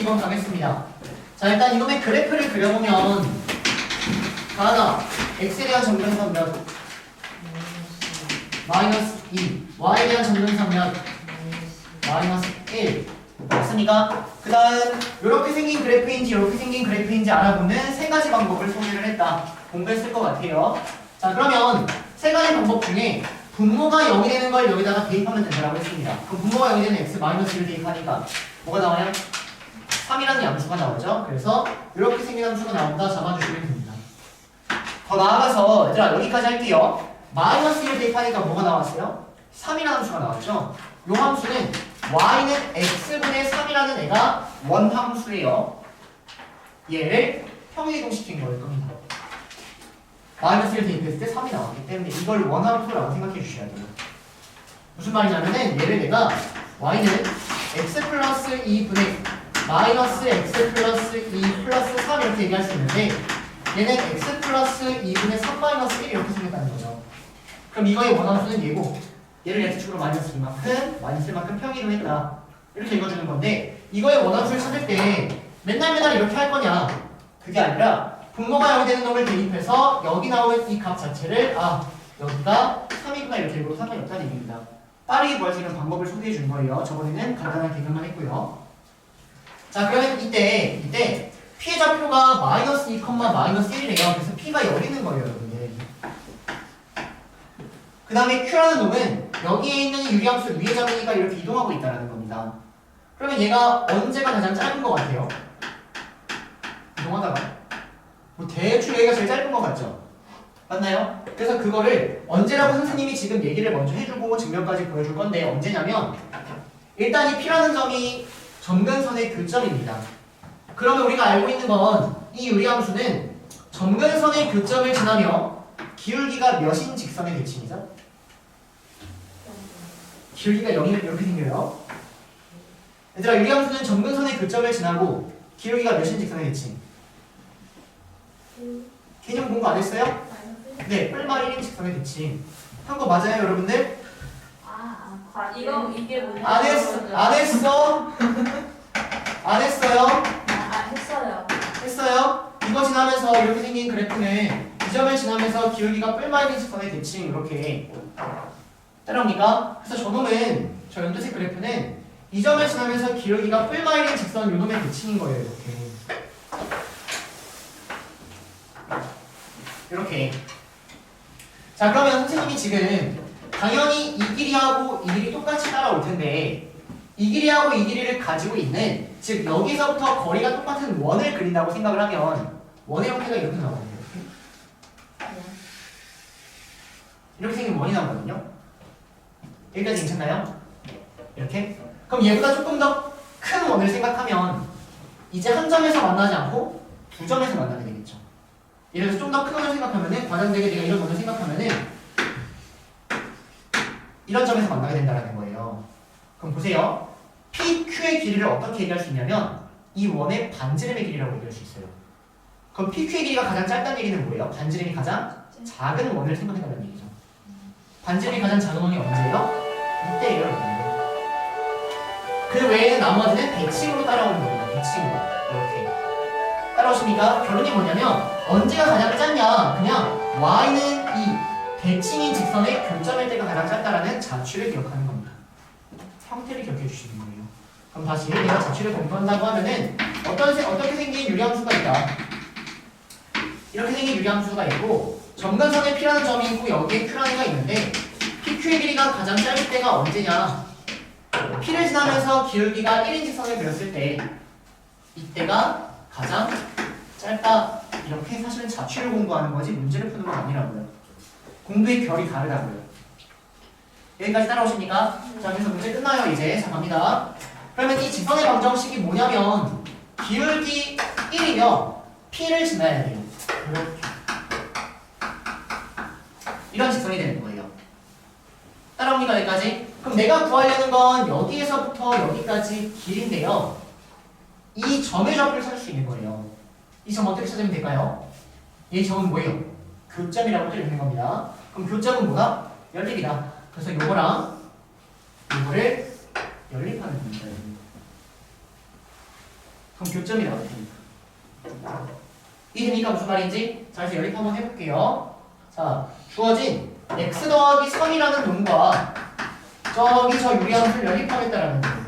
2번 가겠습니다. 자, 일단 이놈의 그래프를 그려보면 하나, x에 대한 점근선 몇? 마이너스 2, y에 대한 점근선 몇? 마이너스 1. 맞습니까? 그 다음 이렇게 생긴 그래프인지 이렇게 생긴 그래프인지 알아보는 세 가지 방법을 소개를 했다. 공부했을 것 같아요. 자, 그러면 세 가지 방법 중에 분모가 0이 되는 걸 여기다가 대입하면 된다고 했습니다. 그럼 분모가 0이 되는 x 마이너스 1을 대입하니까 뭐가 나와요? 3이라는 양수가 나오죠. 그래서 이렇게 생긴 함수가 나온다 잡아주시면 됩니다. 더 나아가서 얘들아 여기까지 할게요. 마이너스 1을 대입하니까 뭐가 나왔어요? 3이라는 함수가 나왔죠. 이 함수는 y는 x분의 3이라는 애가 원함수예요. 얘를 평이동시킨 거일 겁니다. 마이너스 1 대입했을 때 3이 나왔기 때문에 이걸 원함수라고 생각해 주셔야 돼요. 무슨 말이냐면은 얘를 내가 y는 x 플러스 2분의 마이너스 x 플러스 2 플러스 3 이렇게 얘기할 수 있는데 얘는 x 플러스 2분의 3 마이너스 1 이렇게 생겼다는 거죠. 그럼 이거의 원함수는 얘고 얘를 x축으로 마이너스 마이너스 1만큼 평이동했다 이렇게 읽어주는 건데 이거의 원함수를 찾을 때 맨날 이렇게 할 거냐 그게 아니라 분모가 0이 되는 놈을 대입해서 여기 나오는 이 값 자체를 여기가 3이구나 이렇게 읽어도 상관이 없다는 얘기입니다. 빠르게 구할 수 있는 방법을 소개해 준 거예요. 저번에는 간단한 개념만 했고요. 자, 그러면 이때 p의 좌표가 마이너스 2, 마이너스 1이래요. 그래서 p가 여기 있는 거예요, 여러분. 그 다음에 q라는 놈은 여기에 있는 유리함수 위에 점이니까 이렇게 이동하고 있다는 겁니다. 그러면 얘가 언제가 가장 짧은 것 같아요? 이동하다가 뭐 대충 여기가 제일 짧은 것 같죠? 맞나요? 그래서 그거를 언제라고 선생님이 지금 얘기를 먼저 해주고 증명까지 보여줄 건데 언제냐면 일단 이 p라는 점이 점근선의 교점입니다. 그러면 우리가 알고 있는 건 이 유리함수는 점근선의 교점을 지나며 기울기가 몇인 직선의 대칭이죠? 기울기가 0이면 이렇게 생겨요. 얘들아 유리함수는 점근선의 교점을 지나고 기울기가 몇인 직선의 대칭? 개념 공부 안 했어요? 네, 뿔마 1인 직선의 대칭. 한 거 맞아요, 여러분들? 이게 뭐냐? 안 했어? 안 했어? 안 했어요? 했어요. 했어요? 이거 지나면서 이렇게 생긴 그래프는 이 점을 지나면서 기울기가 뿔마 1인 직선의 대칭 이렇게 따라옵니까? 그래서 저놈은 저 연두색 그래프는 이 점을 지나면서 기울기가 뿔마 1인 직선 요놈의 대칭인 거예요, 이렇게. 자, 그러면 선생님이 지금 당연히 이 길이하고 이 길이 똑같이 따라올 텐데 이 길이하고 이 길이를 가지고 있는 즉 여기서부터 거리가 똑같은 원을 그린다고 생각을 하면 원의 형태가 이렇게 나오거든요. 이렇게 생긴 원이 나오거든요. 여기까지 괜찮나요? 이렇게? 그럼 얘보다 조금 더 큰 원을 생각하면 이제 한 점에서 만나지 않고 두 점에서 만나게 되겠죠. 예를 들어서 좀 더 큰 원을 생각하면은 과장되게 내가 이런 원을 생각하면은 이런 점에서 만나게 된다는 거예요. 그럼 보세요. PQ의 길이를 어떻게 얘기할 수 있냐면 이 원의 반지름의 길이라고 얘기할 수 있어요. 그럼 PQ의 길이가 가장 짧다는 얘기는 뭐예요? 반지름이 가장 작은 원을 생각해달라는 얘기죠. 반지름이 가장 작은 원이 언제예요? 이때예요, 여러분들. 그 외에는 나머지는 대칭으로 따라오는 겁니다. 대칭으로. 이렇게. 따라오십니까? 결론이 뭐냐면 언제가 가장 짧냐? 그냥 y는 이 대칭인 직선의 교점일 때가 가장 짧다라는 자취를 기억하는 겁니다. 형태를 기억해 주시는 거예요. 그럼 다시 내가 자취를 공부한다고 하면은 어떻게 생긴 유리함수가 있다. 이렇게 생긴 유리함수가 있고 점근선에 p라는 점이 있고 여기에 q라는 애가 있는데 PQ의 길이가 가장 짧을 때가 언제냐? p를 지나면서 기울기가 1인 직선을 그렸을 때 이때가 가장 짧다. 이렇게 사실은 자취를 공부하는 거지 문제를 푸는 건 아니라고요. 공부의 결이 다르다고요. 여기까지 따라오십니까? 자, 그래서 문제 끝나요 이제. 자, 갑니다. 그러면 이 직선의 방정식이 뭐냐면 기울기 1이며 p를 지나야 돼요. 이렇게. 이런 직선이 되는 거예요. 따라옵니까 여기까지? 그럼 내가 구하려는 건 여기에서부터 여기까지 길인데요. 이 점의 좌표를 찾을 수 있는 거예요. 이 점 어떻게 찾으면 될까요? 이 점은 뭐예요? 교점이라고 또 읽는 겁니다. 그럼 교점은 뭐다? 연립이다. 그래서 요거랑 요거를 연립하는 겁니다. 그럼 교점이 나올 테니까. 이해되니까 무슨 말인지? 자, 그래서 연립 한번 해볼게요. 자, 주어진 x 더하기 3이라는 놈과 저기 저 유리함수를 연립하겠다라는 거예요.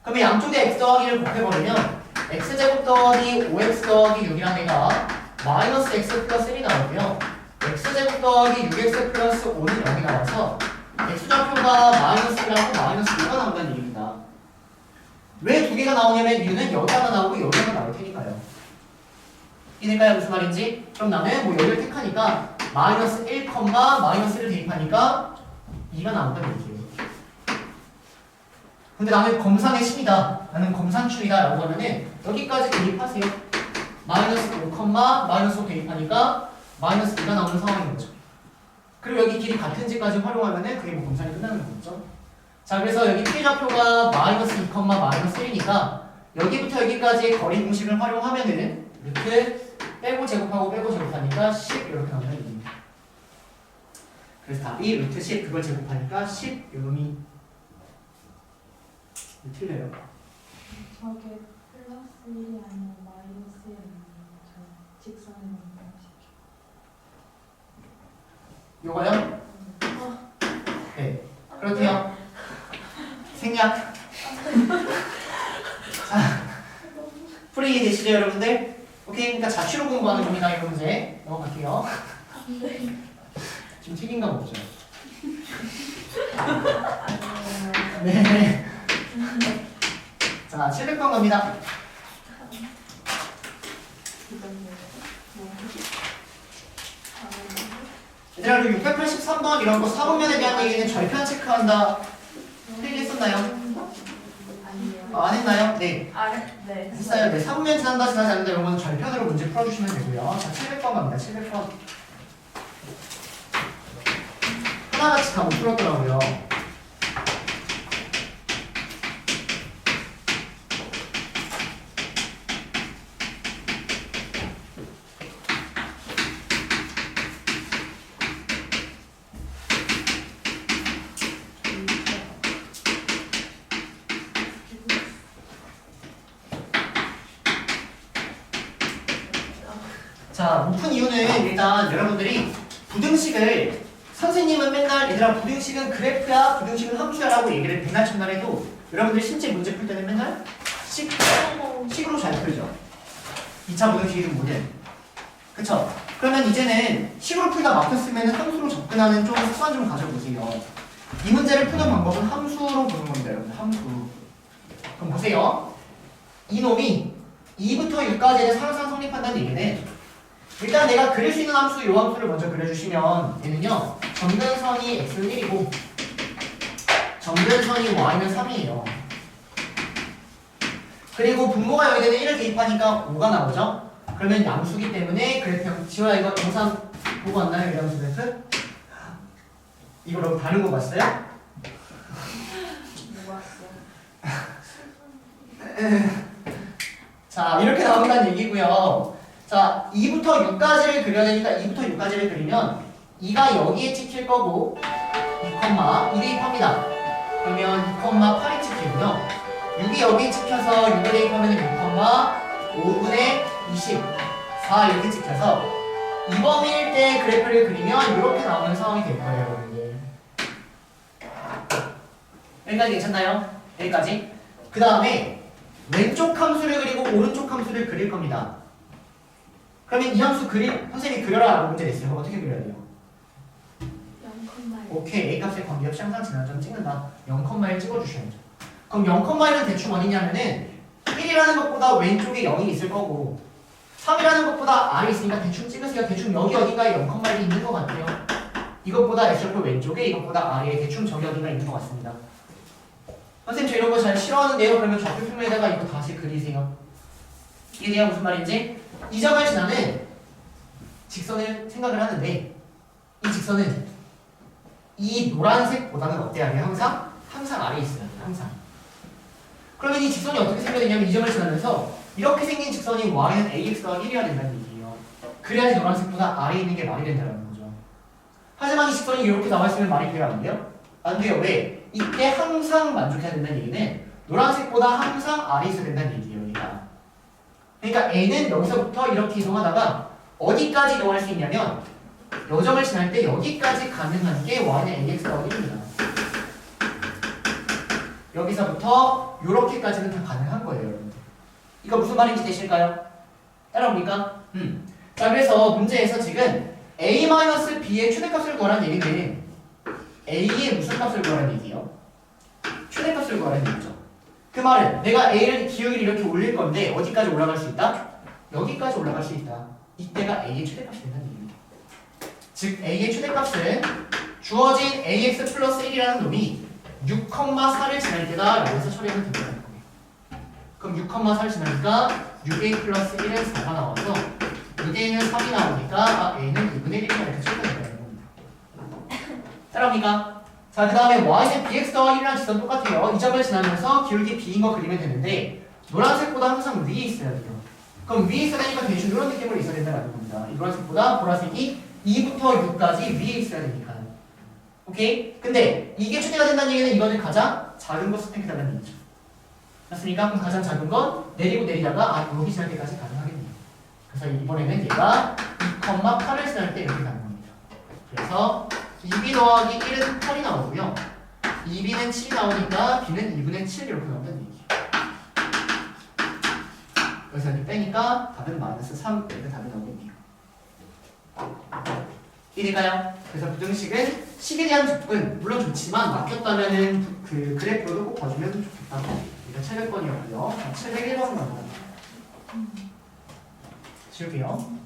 그러면 양쪽에 x 더하기를 곱해버리면 x제곱 더하기 5x 더하기 6이라는 애가 마이너스 x 플러스 1이 나오고요. x제곱 더하기 6x 플러스 5는 0이 나와서 x좌표가 마이너스 1하고 마이너스 2가 나온다는 얘기입니다. 왜 두 개가 나오냐면 이유는 여기 하나 나오고 여기 하나 나올 테니까요. 이해될까요? 무슨 말인지? 그럼 나는 뭐 여기를 택하니까 마이너스 1, 마이너스를 대입하니까 2가 나온다는 얘기예요. 근데 나는 검산의 신이다. 나는 검산충이다. 라고 하면은 여기까지 대입하세요. 마이너스 5, 마이너스 5 대입하니까 마이너스 2가 나오는 상황인 거죠. 그리고 여기 길이 같은지까지 활용하면은 그게 뭐 검산이 끝나는 거죠. 자, 그래서 여기 P좌표가 마이너스 2, 마이너스 1이니까 여기부터 여기까지의 거리 공식을 활용하면은 루트 빼고 제곱하고 빼고 제곱하니까 10 이렇게 나온다는 얘기입니다. 그래서 답이 루트 10 그걸 제곱하니까 10 요놈이 틀려요. 저게 플러스 1이 아니라 마이너스 1이 아니라 저 직선을 요거요? 네, 그렇대요. 생략. 자, 풀이 되시죠 여러분들? 오케이, 그러니까 자취로 공부하는 겁니다. 이 문제 넘어갈게요. 지금 책임감 없죠? 네. 자, 700번 갑니다. 얘들아, 그리고 683번 이런 거 사분면에 대한 얘기는 절편 체크한다. 필기했었나요? 아니요. 안 했나요? 네. 네. 했어요. 네. 사분면 지난다, 지나지 않는다. 이런 거는 절편으로 문제 풀어주시면 되고요. 자, 700번 갑니다. 700번. 하나같이 다 못 풀었더라고요. 자, 못 푼 이유는 일단 여러분들이 부등식을 선생님은 맨날 얘들아 부등식은 그래프야, 부등식은 함수야 라고 얘기를 백날 천날 해도 여러분들이 실제 문제 풀 때는 맨날 식으로 잘 풀죠. 2차 부등식이든 뭐든. 그쵸? 그러면 이제는 식으로 풀다 막혔으면 함수로 접근하는 좀 습관 좀 가져보세요. 이 문제를 푸는 방법은 함수로 보는 겁니다, 여러분. 함수. 그럼 보세요. 이놈이 2부터 6까지는 항상 성립한다는 얘기는 일단 내가 그릴 수 있는 함수, 요 함수를 먼저 그려주시면 얘는요 점근선이 x는 1이고 점근선이 y는 3이에요. 그리고 분모가 여기 되는 1을 대입하니까 5가 나오죠. 그러면 양수기 때문에 그래프 지호야 이거 영상 보고 왔나요? 이함수 그래프? 이거랑 다른 거 봤어요? 뭐 자, 이렇게 나온다는 얘기고요. 자, 2부터 6까지를 그려야 되니까 2부터 6까지를 그리면 2가 여기에 찍힐 거고 2, 대입합니다. 그러면 2,8이 찍히고요. 6이 여기에 찍혀서 6을 대입하면 6,5분의 20, 4 여기 찍혀서 2범위일 때 그래프를 그리면 이렇게 나오는 상황이 될 거예요, 여러분들. 여기까지 괜찮나요? 여기까지. 그 다음에 왼쪽 함수를 그리고 오른쪽 함수를 그릴 겁니다. 그러면 이 함수 선생님이 그려라 라고 문제 냈어요. 어떻게 그려야 돼요? 0,1. 오케이, A값의 관계없이 항상 지난 점 찍는다. 0,1 찍어주셔야죠. 그럼 0,1은 대충 어디냐면은 1이라는 것보다 왼쪽에 0이 있을 거고 3이라는 것보다 R이 있으니까 대충 찍으세요. 대충 여기 어딘가에 0,1이 있는 것 같아요. 이것보다 X좌표 왼쪽에 이것보다 R에 대충 저기 어딘가 있는 것 같습니다. 선생님 저 이런 거 잘 싫어하는데요. 그러면 좌표 표면에다가 이거 다시 그리세요. 이해돼요? 무슨 말인지? 이 점을 지나는 직선을 생각을 하는데 이 직선은 이 노란색보다는 어때야 돼요? 항상 아래에 있어요. 항상. 그러면 이 직선이 어떻게 생겨야 되냐면 이 점을 지나면서 이렇게 생긴 직선이 y는 ax 더하기 1이어야 된다는 얘기예요. 그래야지 노란색보다 아래에 있는 게 말이 된다는 거죠. 하지만 이 직선이 이렇게 나와 있으면 말이 돼요? 안 돼요? 안 돼요. 왜? 이때 항상 만족해야 된다는 얘기는 노란색보다 항상 아래 있어야 된다는 얘기예요. 얘가. 그러니까 A는 여기서부터 이렇게 이동하다가 어디까지 이동할 수 있냐면 요점을 지날 때 여기까지 가능한 게 Y는 AX 더하기 1입니다. 여기서부터 요렇게까지는 다 가능한 거예요, 여러분들. 이거 무슨 말인지 되실까요? 따라옵니까? 자, 그래서 문제에서 지금 A-B의 최대값을 구하라는 얘기는 A의 무슨 값을 구하라는 얘기예요? 최대값을 구하라는 얘기죠. 그 말은 내가 A를 기울기를 이렇게 올릴 건데 어디까지 올라갈 수 있다? 여기까지 올라갈 수 있다. 이때가 A의 최대값이 된다는 얘기입니다. 즉 A의 최대값은 주어진 AX 플러스 1이라는 놈이 6,4를 지날 때다 라고 해서 처리하면 된다는 거예요. 그럼 6,4를 지나니까 6A 플러스 1은 4가 나와서 6A는 3이 나오니까 A는 2분의 1이라고 이렇게 처리된다는 겁니다. 따라옵니까? 자, 그 다음에 Y는 BX 더하기 1이랑 지점 똑같아요. 이 점을 지나면서 기울기 B인 거 그리면 되는데 노란색보다 항상 위에 있어야 돼요. 그럼 위에 있어야 되니까 대충 이런 느낌으로 있어야 된다는 겁니다. 이 노란색보다 보라색이 2부터 6까지 위에 있어야 되니까. 오케이? 근데 이게 최대가 된다는 얘기는 이거는 가장 작은 거 선택해달라는 얘기죠. 맞습니까? 그럼 가장 작은 건 내리고 내리다가 여기 지날 때까지 가능하겠네요. 그래서 이번에는 얘가 2,8을 지날 때 이렇게 가는 겁니다. 그래서 2b 더하기 1은 8이 나오고요. 2b는 7이 나오니까 b는 2분의 7 이렇게 나온다는 얘기예요. 여기서 이렇게 빼니까 답은 마이너스 3 이렇게 답이 나오겠네요. 이해될까요? 그래서 부등식은 식에 대한 접근 물론 좋지만 막혔다면은 그 그래프로도 꼭 봐주면 좋겠다. 이거 700번이었고요. 701번 갑니다. 지울게요.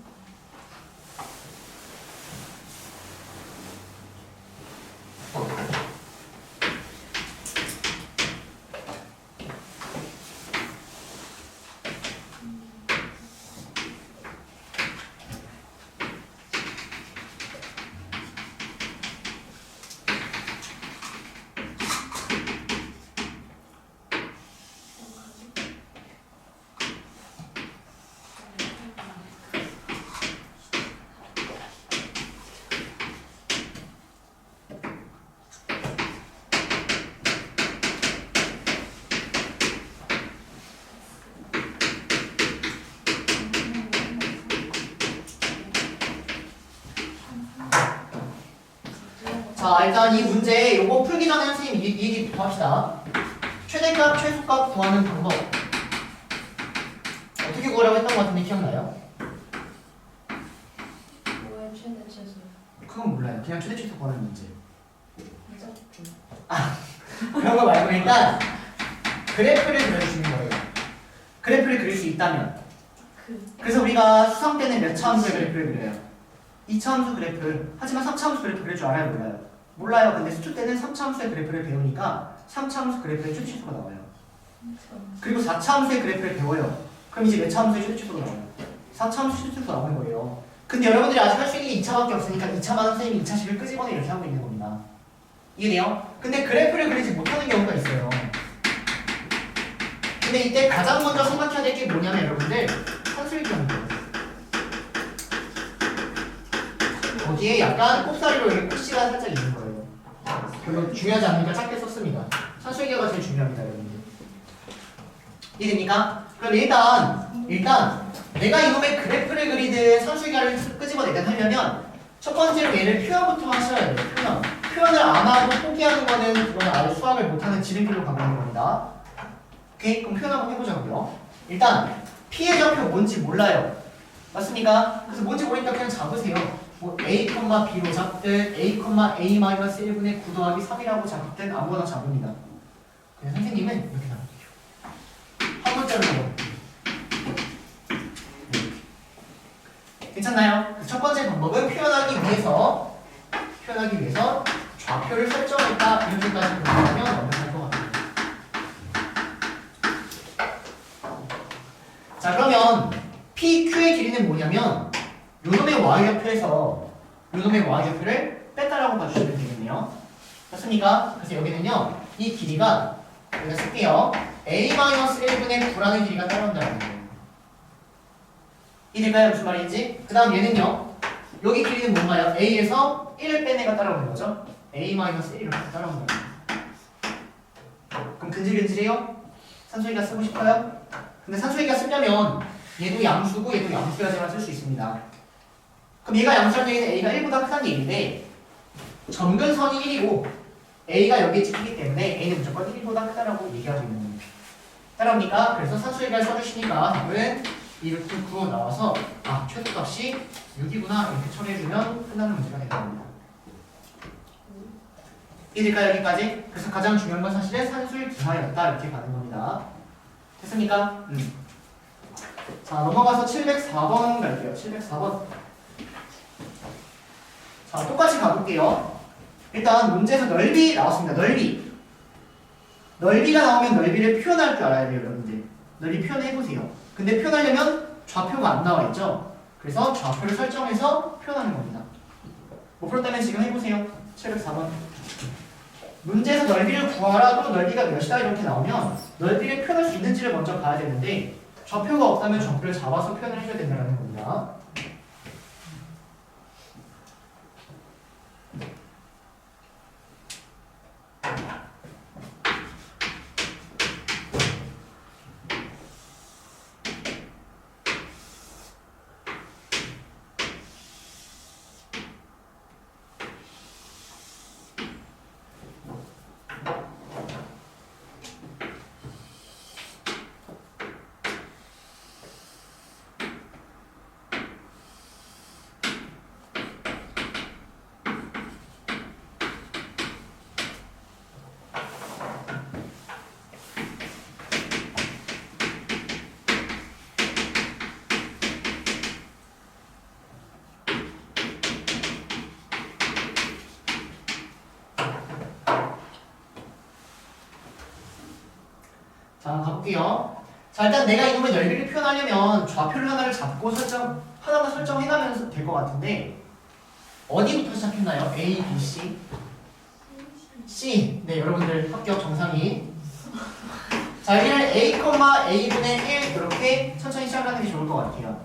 자, 일단 이 문제 요거 풀기 전에 선생님 이 얘기부터 합시다. 최대값, 최소값 구하는 방법 어떻게 구하라고 했던 것 같은데 기억나요? 뭐의 최대 최소? 그건 몰라요. 그냥 최대, 최소 구하는 문제. 무조건. 그런 거 말고 일단 그래프를 그려주시는 거예요. 그래프를 그릴 수 있다면. 그래서 우리가 수성 때는 몇 차함수의 그래프를 그려요? 2차함수 그래프. 하지만 3차함수 그래프 그릴 줄 알아요? 몰라요? 몰라요. 근데 수투 때는 3차함수의 그래프를 배우니까 3차함수 그래프의 최대 최소가 나와요. 그리고 4차함수의 그래프를 배워요. 그럼 이제 몇 차함수의 최대 최소가 나와요? 4차함수 최대 최소가 나오는 거예요. 근데 여러분들이 아직 할 수 있는 게 2차밖에 없으니까 2차만 선생님이 2차식을 끄집어내 이렇게 하고 있는 겁니다. 이해돼요? 근데 그래프를 그리지 못하는 경우가 있어요. 근데 이때 가장 먼저 생각해야 될 게 뭐냐면 여러분들 산술경이에요. 거기에 약간 꼽사리로 이렇게 꼽씨가 살짝 있는 거예요. 별로 중요하지 않으니까 짧게 썼습니다. 산술기가 제일 중요합니다, 여러분들. 이해됩니까? 그럼 일단 내가 이놈의 그래프를 그리든 산술기를 끄집어내든 하려면 첫 번째로 얘를 표현부터 하셔야 돼요. 표현을 안 하고 포기하는 거는 그거는 아예 수학을 못하는 지름길로 가는 겁니다. 오케이? 그럼 표현 한번 해보자고요. 일단 P의 좌표 뭔지 몰라요. 맞습니까? 그래서 뭔지 모르니까 그냥 잡으세요. 뭐 A, B로 잡든 A, A-1분의 9 더하기 3이라고 잡든 아무거나 잡습니다. 그래서 선생님은 이렇게 잡을게요. 한 문자로 잡아볼게요. 괜찮나요? 첫 번째 방법은 표현하기 위해서 좌표를 설정했다 이렇게까지 표현하면 완벽할 것 같아요. 자, 그러면 PQ의 길이는 뭐냐면 요놈의 y좌표에서 요놈의 y좌표를 뺐다라고 봐주시면 되겠네요. 맞습니까? 그래서 여기는요 이 길이가 여기다 쓸게요. A-1분의 9라는 길이가 따라온다는 거예요. 이해될까요? 무슨 말인지? 그 다음 얘는요 여기 길이는 뭔가요? A에서 1을 뺀 애가 따라오는 거죠. A-1 이렇게 따라온다는 거예요. 그럼 근질근질해요? 산수기가 쓰고 싶어요? 근데 산수기가 쓰려면 얘도 양수고 얘도 양수여야지만 쓸 수 있습니다. 그럼 얘가 양수라는 얘기는 A가 1보다 크다는 얘기인데 점근선이 1이고 A가 여기에 찍히기 때문에 A는 무조건 1보다 크다라고 얘기하고 있는 겁니다. 따라옵니까? 그래서 산수기가 써주시니까 답은 이렇게 9 나와서 아 최소값이 6이구나 이렇게 처리해주면 끝나는 문제가 되는 겁니다. 이해될까요? 여기까지? 그래서 가장 중요한 건 사실은 산술 기하였다 이렇게 가는 겁니다. 됐습니까? 자 넘어가서 704번 갈게요. 704번. 자 똑같이 가볼게요. 일단 문제에서 넓이 나왔습니다. 넓이가 나오면 넓이를 표현할 줄 알아야 돼요 여러분들. 넓이 표현해보세요. 근데 표현하려면 좌표가 안 나와 있죠. 그래서 좌표를 설정해서 표현하는 겁니다. 못 풀었다면 지금 해보세요. 704번. 문제에서 넓이를 구하라 또는 넓이가 몇이다 이렇게 나오면 넓이를 표현할 수 있는지를 먼저 봐야 되는데 좌표가 없다면 좌표를 잡아서 표현을 해줘야 된다는 겁니다. 자 가볼게요. 자 일단 내가 이놈의 넓이를 표현하려면 좌표를 하나를 잡고 하나만 설정해가면 될 것 같은데 어디부터 시작했나요? A, B, C? C. 네 여러분들 합격 정상이. 자 여기를 A, A분의 1 이렇게 천천히 시작하는 게 좋을 것 같아요.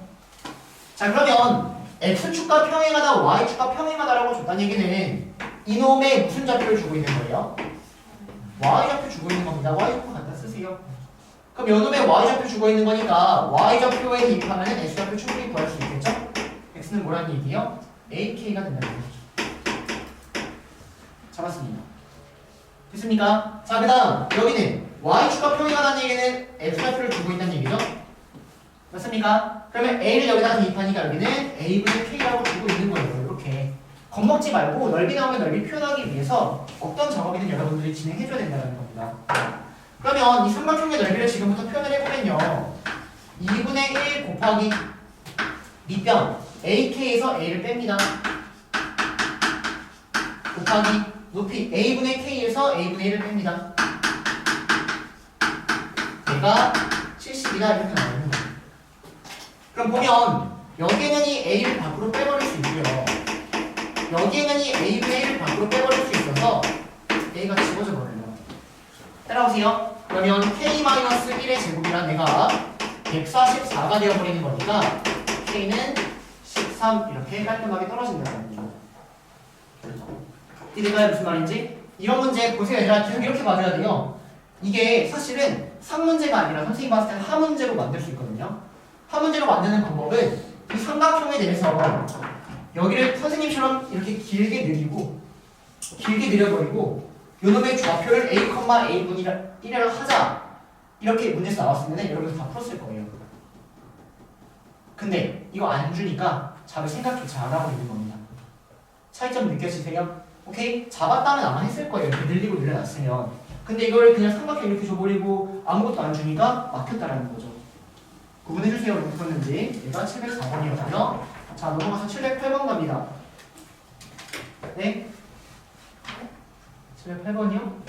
자 그러면 X축과 평행하다, Y축과 평행하다라고 줬다는 얘기는 이놈의 무슨 좌표를 주고 있는 거예요? Y좌표 주고 있는 겁니다. Y좌표 갖다 쓰세요. 그럼 요놈의 Y좌표 주고 있는 거니까 Y좌표에 대입하면 X좌표 충분히 구할 수 있겠죠? X는 뭐라는 얘기예요? AK가 된다는 얘기죠. 잡았습니다. 됐습니까? 자, 그 다음 여기는 Y축과 평행하다는 얘기는 X좌표를 주고 있다는 얘기죠? 맞습니까? 그러면 A를 여기다가 대입하니까 여기는 A분의 K라고 주고 있는 거예요. 이렇게 겁먹지 말고 넓이 나오면 넓이 표현하기 위해서 어떤 작업이든 여러분들이 진행해줘야 된다는 겁니다. 그러면 이 삼각형의 넓이를 지금부터 표현을 해보면요 2분의 1 곱하기 밑변 AK에서 A를 뺍니다. 곱하기 높이 A분의 K에서 A분의 1을 뺍니다. 얘가 70이다 이렇게 나오는 거예요. 그럼 보면 여기에는 이 A를 밖으로 빼버릴 수 있고요 여기에는 이 A분의 1을 밖으로 빼버릴 수 있어서 A가 지워져 버려요. 따라오세요. 그러면 K-1의 제곱이란 내가 144가 되어버리는 거니까 K는 13 이렇게 깔끔하게 떨어진다는 거예요. 이해될까요? 무슨 말인지? 이런 문제 보세요 얘들아. 계속 이렇게 봐줘야 돼요. 이게 사실은 상문제가 아니라 선생님이 봤을 때는 하문제로 만들 수 있거든요. 하문제로 만드는 방법은 이 삼각형에 대해서 여기를 선생님처럼 이렇게 길게 늘려버리고 요놈의 좌표를 A, A분의 1이라 하자 이렇게 문제에서 나왔으면 여러분 다 풀었을 거예요. 근데 이거 안 주니까 잡을 생각조차 안 하고 있는 겁니다. 차이점 느껴지세요? 오케이? 잡았다면 아마 했을 거예요. 이렇게 늘리고 늘려놨으면. 근데 이걸 그냥 삼각형 이렇게 줘버리고 아무것도 안 주니까 막혔다라는 거죠. 구분해주세요. 이렇게 풀었는지. 얘가 704번이었고요. 자 넘어가서 708번 갑니다. 네? 708번이요?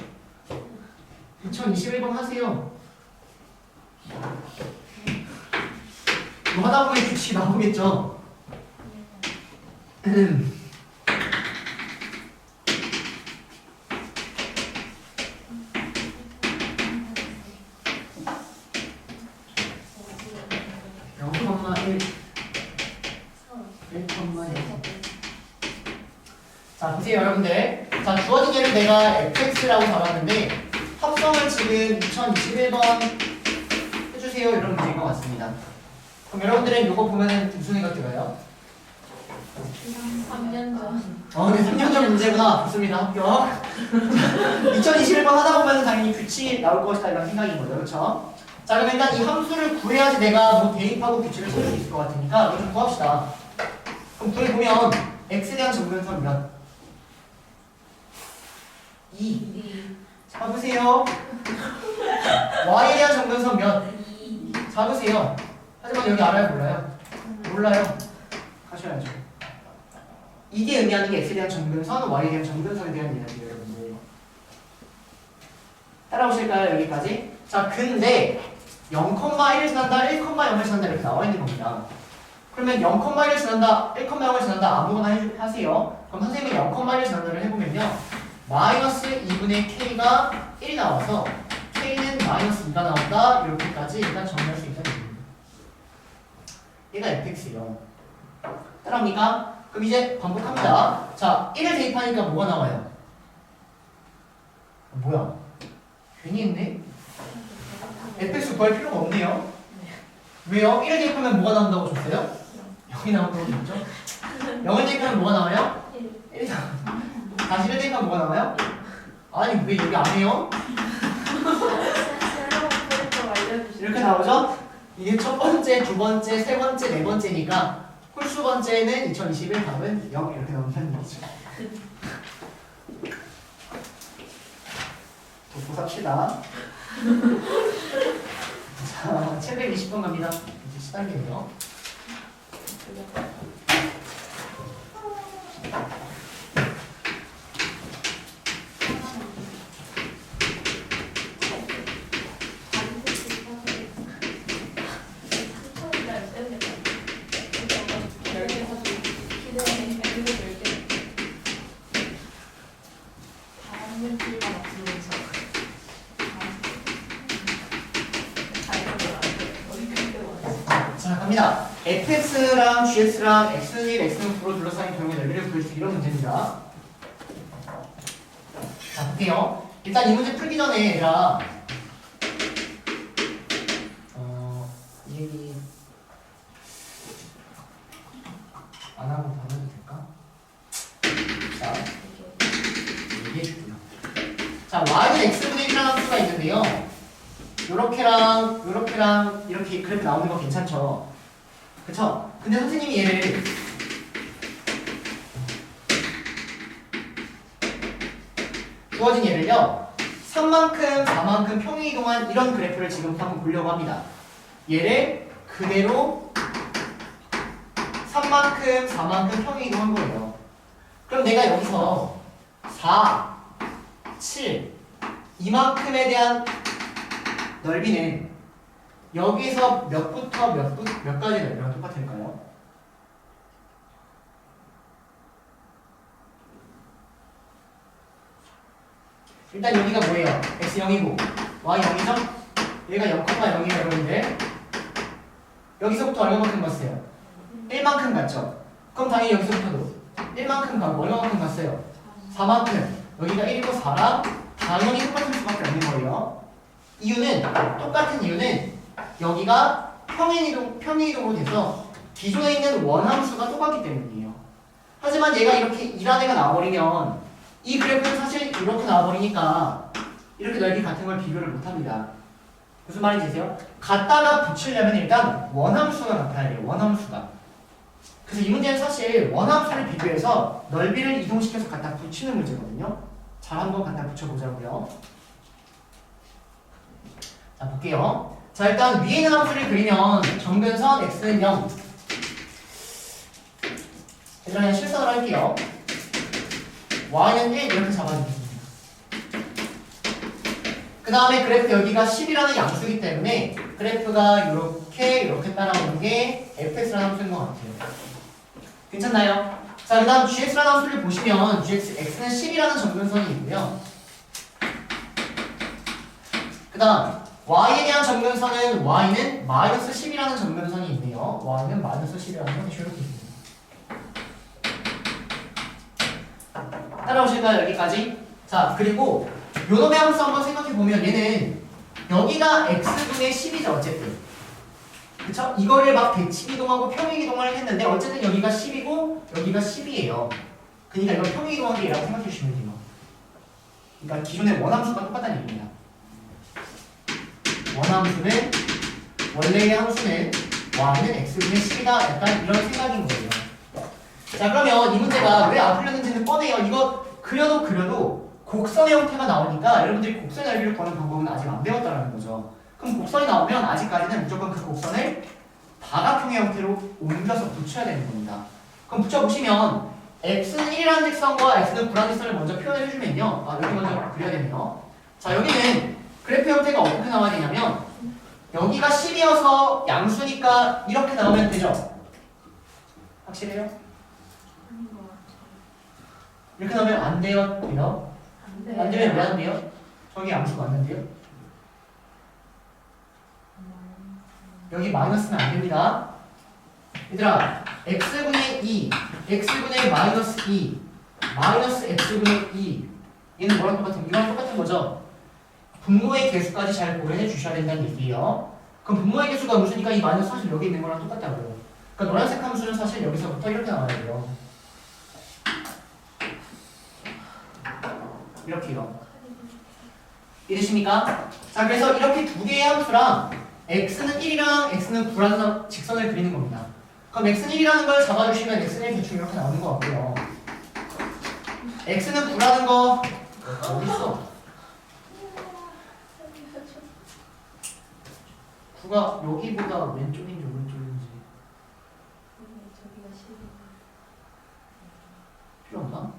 2021번 하세요. 이거 하다 보면 규칙이 나오겠죠? 1,1. 자 보세요 여러분들. 자 주어진 예를 내가 fx라고 잡았는데 합성을 지금 2021번 해주세요. 이런 문제인 것 같습니다. 그럼 여러분들은 이거 보면은 무슨 생각 들어요? 3년 전. 근데 3년 전 문제구나. 좋습니다. 합격. 2021번 하다 보면 당연히 규칙이 나올 것이다 이런 생각인 거죠. 그렇죠? 자, 그럼 일단 이 함수를 구해야지 내가 뭐 대입하고 규칙을 찾을 수 있을 것 같으니까 이거 좀 구합시다. 그럼 구해보면 x에 대한 정근선 몇? 2. 잡으세요. y에 대한 정근선 몇? 잡으세요. 하지만 여기 알아요? 몰라요? 몰라요. 하셔야죠. 이게 의미하는 게 x에 대한 정근선, y에 대한 정근선에 대한 이야기예요, 여러분들. 따라오실까요? 여기까지? 자, 근데 0,1을 지난다, 1,0을 지난다 이렇게 나와 있는 겁니다. 그러면 0,1을 지난다, 1,0을 지난다 아무거나 하세요. 그럼 선생님이 0,1을 지난다를 해보면요. 마이너스 2분의 k가 1이 나와서 k는 마이너스 2가 나온다. 이렇게까지 일단 정리할 수 있다는 얘기입니다. 얘가 fx예요. 따라옵니까? 그럼 이제 반복합니다. 자, 1을 대입하니까 뭐가 나와요? 뭐야? 괜히 했네? fx 구할 필요가 없네요. 왜요? 1을 대입하면 뭐가 나온다고 줬어요? 0이 나온다고 줬죠? 0을 대입하면 뭐가 나와요? 1이 나와요. 다시 1을 대입하면 뭐가 나와요? 아니 왜 여기 안 해요? 이렇게 나오죠? 이게 첫 번째, 두 번째, 세 번째, 네 번째니까 홀수 번째는 2021 답은 0 이렇게 나온다는 거죠. 독보삽시다. 자, 720번 갑니다. 이제 시달리네요. 자, 갑니다. fx랑 gx랑 x1, x6로 둘러싸인 경우의 넓이를 구할 수 이런 문제입니다. 자, 볼게요. 일단 이 문제 풀기 전에 얘들아 이 안 하고 봐도 될까? 자, 얘기해줄게요. 자, y는 x분의 1이라는 함수가 있는데요. 요렇게랑 이렇게 그래프 나오는 거 괜찮죠? 그쵸? 근데 선생님이 얘를 주어진 얘를요 3만큼, 4만큼 평행이동한 이런 그래프를 지금 한번 보려고 합니다. 얘를 그대로 3만큼, 4만큼 평행이동한 거예요. 그럼 내가 여기서 4, 7, 이만큼에 대한 넓이는 여기서 몇부터 몇 가지 넓이가 똑같을까요? 일단 여기가 뭐예요? x 0이고 y 0이죠? 여기가 0,0이에요 여러분들. 여기서부터 얼마만큼 갔어요? 1만큼 갔죠? 그럼 당연히 여기서부터도 1만큼 가고 얼마만큼 갔어요? 4만큼. 여기가 1이고 4랑 당연히 똑같을 수밖에 없는 거예요. 이유는 똑같은 이유는 여기가 평행이동으로 돼서 기존에 있는 원함수가 똑같기 때문이에요. 하지만 얘가 이렇게 이란 애가 나와버리면 이 그래프는 사실 이렇게 나와버리니까 이렇게 넓이 같은 걸 비교를 못합니다. 무슨 말인지 아세요? 갖다가 붙이려면 일단 원함수가 나타나야 돼요. 원함수가. 그래서 이 문제는 사실 원함수를 비교해서 넓이를 이동시켜서 갖다 붙이는 문제거든요. 잘 한번 갖다 붙여보자고요. 자, 볼게요. 자, 일단 위에 있는 함수를 그리면 정근선 x는 0. 얘들아 그냥 실선으로 할게요. y는 1 이렇게 잡아주겠습니다. 그 다음에 그래프 여기가 10이라는 양수이기 때문에 그래프가 이렇게 따라오는 게 fx라는 함수인 것 같아요. 괜찮나요? 자, 그 다음 gx라는 함수를 보시면 x는 10이라는 정근선이 있고요. 그 다음 y에 대한 정근선은 y는 마이너스 10이라는 정근선이 있네요. y는 마이너스 10이라는 선이 이렇게 있습니다. 따라오실까요? 여기까지? 자, 그리고 요놈의 함수 한번 생각해보면 얘는 여기가 x분의 10이죠 어쨌든. 그쵸? 이거를 막 대칭이동하고 평행이동을 했는데 어쨌든 여기가 10이고 여기가 10이에요. 그러니까 이걸 평행이동한 게 얘라고 생각해 주시면 돼요. 그러니까 기존의 원함수가 똑같다는 얘기입니다. 원함수는 원래의 함수는 y는 x분의 10이다 약간 이런 생각인 거예요. 자 그러면 이 문제가 왜 안 풀렸는지는 뻔해요. 이거 그려도 곡선의 형태가 나오니까 여러분들이 곡선 넓이를 구하는 방법은 아직 안 배웠다는 거죠. 그럼 곡선이 나오면 아직까지는 무조건 그 곡선을 다각형의 형태로 옮겨서 붙여야 되는 겁니다. 그럼 붙여보시면 x는 1이라는 직선과 x는 9라는 직선을 먼저 표현을 해주면요. 여기 먼저 그려야 되네요. 자 여기는 그래프 형태가 어떻게 나와야 되냐면 여기가 10이어서 양수니까 이렇게 나오면 되죠? 확실해요? 아닌 것 같아요. 이렇게 나오면 안 돼요? 돼요? 안 돼. 안 되면 왜 안 돼요? 저기 양수 맞는데요? 여기 마이너스는 안 됩니다. 얘들아, x분의 2, x분의 마이너스 2, 마이너스 x분의 2 얘는 뭐랑 똑같은? 이거랑 똑같은 거죠? 분모의 개수까지 잘 고려해 주셔야 된다는 얘기예요. 그럼 분모의 개수가 무엇이니까 이 마이너스 사실 여기 있는 거랑 똑같다고요. 그러니까 노란색 함수는 사실 여기서부터 이렇게 나와야 돼요. 이렇게요. 이해되십니까? 자 그래서 이렇게 두 개의 함수랑 x는 1이랑 x는 9라는 직선을 그리는 겁니다. 그럼 x는 1이라는 걸 잡아주시면 x는 대충 이렇게 나오는 것 같고요. x는 9라는 거 어디 있어? 9가 여기보다 왼쪽인지 오른쪽인지 저기가 10. 필요 없나?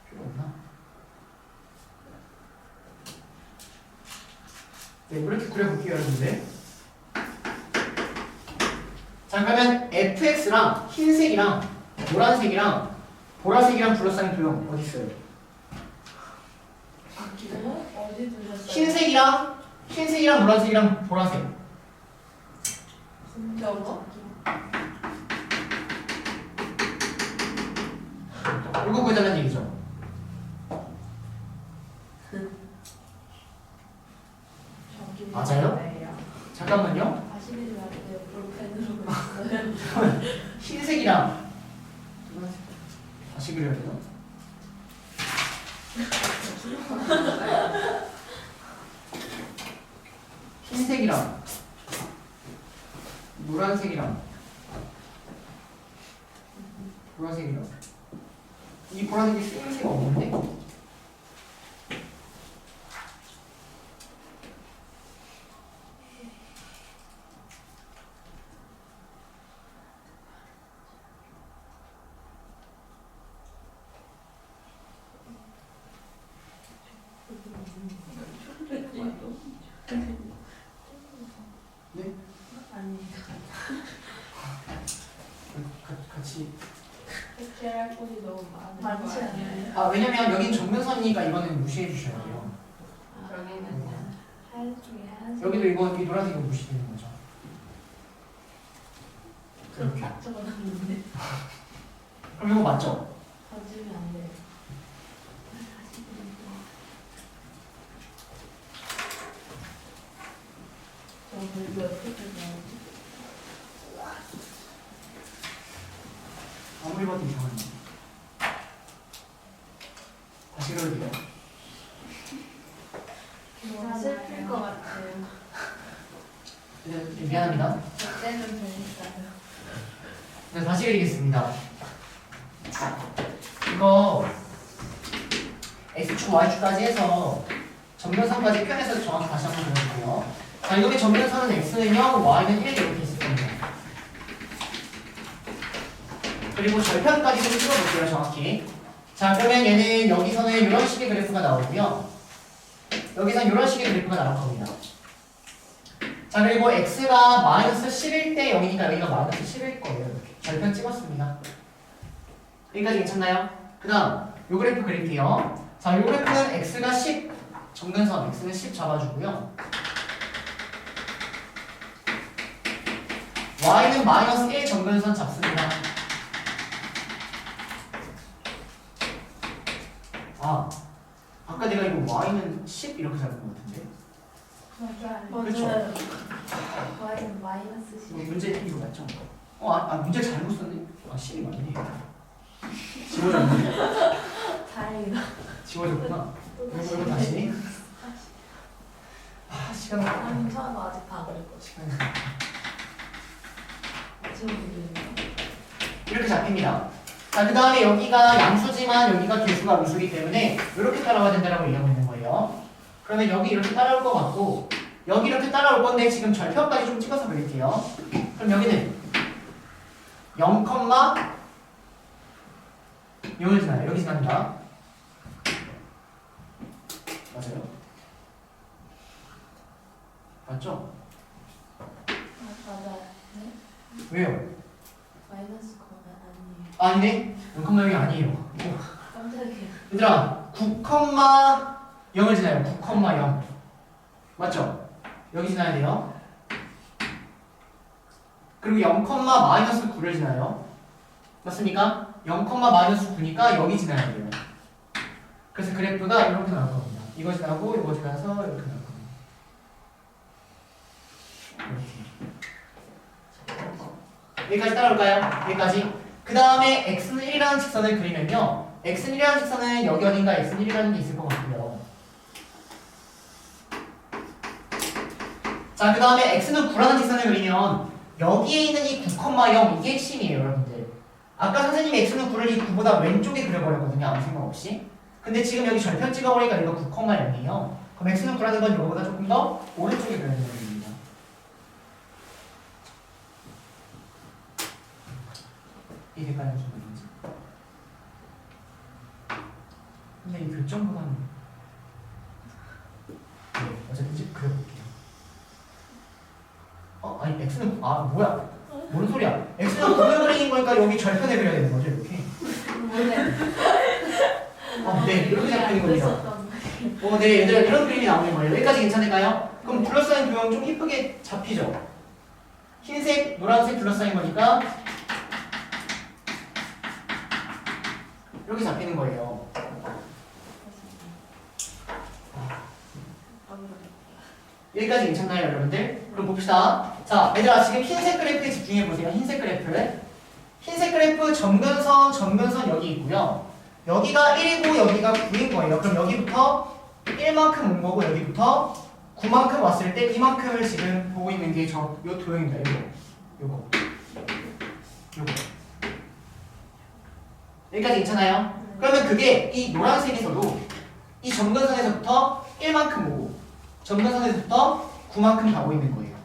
필요 없나? 네, 이렇게 그려볼게요, 여러분들. 자, 그러면 fx랑 흰색이랑 노란색이랑 보라색이랑 둘러싸인 도형 어디 있어요? 어디 두셨어요? 흰색이랑 노란색이랑 보라색. 저거? 이거 보자는 얘기죠. 맞아요? 잠깐만요. 다시 그리지 마세요. 볼펜으로 그렸어요. 흰색이랑 노란색 다시 그려야 돼요. 흰색이랑 노란색이랑 보라색이랑 이 보라색이 쓰임새가 없는데? 네? 아니, 같이 색칠할 곳이 너무 많지 않아요? 왜냐면 여긴 정면선이니까 이거는 무시해 주셔야 돼요. 여기는 하얀색이 하얀색. 여기도 이거 이 노란색이 무시되는 거죠. 그럼 이렇게. 딱 적어놨는데 그럼 이거 맞죠? 던지면 안 돼요. 다시 그릴게요. 저 그리고 어떻게 나오지? 아무리 봐도 이상하네. 다시 그려볼게요. 슬플 것 같아요. 미안합니다. 그때는 재밌어요. 네, 다시 그리겠습니다. 이거 x축, y축까지 해서 정면선까지 표현해서 정확히 다시 한번 그려볼게요. 자, 이놈의 정면선은 x는 0, y는 1 이렇게 있을 겁니다. 그리고 절편까지 좀 찍어볼게요, 정확히. 자, 그러면 얘는 여기서는 이런 식의 그래프가 나오고요. 여기서는 이런 식의 그래프가 나올 겁니다. 자, 그리고 x가 마이너스 10일 때 0이니까 여기가 마이너스 10일 거예요. 이렇게. 절편 찍었습니다. 여기까지 괜찮나요? 그 다음, 요 그래프 그릴게요. 자, 요 그래프는 x가 10, 정면선 x는 10 잡아주고요. y는 마이너스 1 정면선 잡습니다. 아까 내가 이거 y는 10 이렇게 잡은 것 같은데. 맞아요. 그렇죠. y는 마이너스 10. 문제 이거 맞죠? 문제 잘못 썼네. 10이 맞네. 지워졌네. 다행이다. 지워졌구나. 이거 다시. 시간. 아니 저도 아직 다 안 그랬거든. 시간. 지금 모르겠네. 이렇게 잡힙니다. 자, 그 다음에 여기가 양수지만 여기가 개수가 음수이기 때문에 이렇게 따라와야 된다고 얘기하고 있는 거예요. 그러면 여기 이렇게 따라올 것 같고 여기 이렇게 따라올 건데 지금 절편까지 좀 찍어서 그릴게요. 그럼 여기는 0, 0을 지나요. 여기 지납니다. 맞아요? 맞죠? 맞아요. 네? 왜요? 마이너스 거는 아니에요. 아니네? 0,0이 아니에요. 깜짝이야. 얘들아 9,0을 지나요. 9,0 맞죠? 여기 지나야 돼요. 그리고 0,-9를 지나요. 맞습니까? 0,-9니까 여기 지나야 돼요. 그래서 그래프가 이렇게 나올 겁니다. 이거 지나고 이거 지나서 이렇게 나올 겁니다. 이렇게. 여기까지 따라올까요? 여기까지. 그 다음에 x는 1이라는 직선을 그리면요. x는 1이라는 직선은 여기 어딘가 x는 1이라는 게 있을 것 같고요. 자, 그 다음에 x는 9라는 직선을 그리면 여기에 있는 이 9,0 이게 핵심이에요, 여러분들. 아까 선생님이 x는 9를 이 9보다 왼쪽에 그려버렸거든요, 아무 생각 없이. 근데 지금 여기 절편 찍어버리니까 이거 9,0이에요. 그럼 x는 9라는 건 이거보다 조금 더 오른쪽에 그려야 되는 겁니다. 이 색깔은 좀 뭐든지. 근데 이 교점보다는 어쨌든지 그려볼게요. 아니 x는 뭐야? 뭔 소리야? x는 9를 그리는 거니까 여기 절편에 그려야 되는 거죠, 이렇게. 네, 이렇게 잡히는 겁니다. 네, 얘들아 이런 그림이 나오는 거예요. 여기까지 괜찮을까요? 그럼 둘러싸인 도형 좀 이쁘게 잡히죠? 흰색, 노란색 둘러싸인 거니까 이렇게 잡히는 거예요. 여기까지 괜찮나요, 여러분들? 그럼 봅시다. 자, 얘들아 지금 흰색 그래프에 집중해 보세요. 흰색 그래프. 흰색 그래프 점근선 여기 있고요. 여기가 1이고 여기가 9인 거예요. 그럼 여기부터 1만큼 온 거고 여기부터 9만큼 왔을 때 이만큼을 지금 보고 있는 게 요 도형입니다. 요거. 여기까지 괜찮아요? 그러면 그게 이 노란색에서도 이 점근선에서부터 1만큼 오고 점근선에서부터 9만큼 가고 있는 거예요.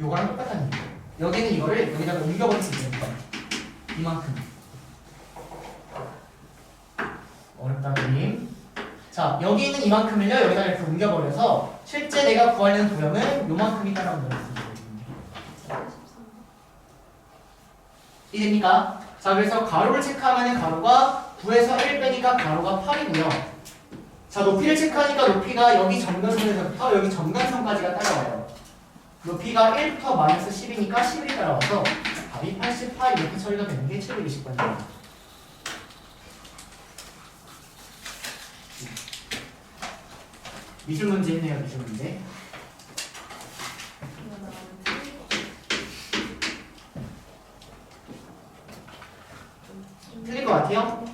요거랑 똑같다는 얘기예요. 여기는 이거를 여기다가 옮겨버릴 수 있으니까 이만큼. 어렵다 그림. 자, 여기 있는 이만큼을요 여기다 이렇게 옮겨버려서 실제 내가 구하려는 도형은 요만큼이 따라온다는 거예요. 이해됩니까? 자, 그래서 가로를 체크하면 가로가 9에서 1 빼니까 가로가 8이고요. 자, 높이를 체크하니까 높이가 여기 점근선에서부터 여기 점근선까지가 따라와요. 높이가 1부터 마이너스 10이니까 11이 따라와서 답이 88 이렇게 처리가 되는 게 720번입니다. 미술 문제 있네요, 미술 문제. 틀릴 것 같아요?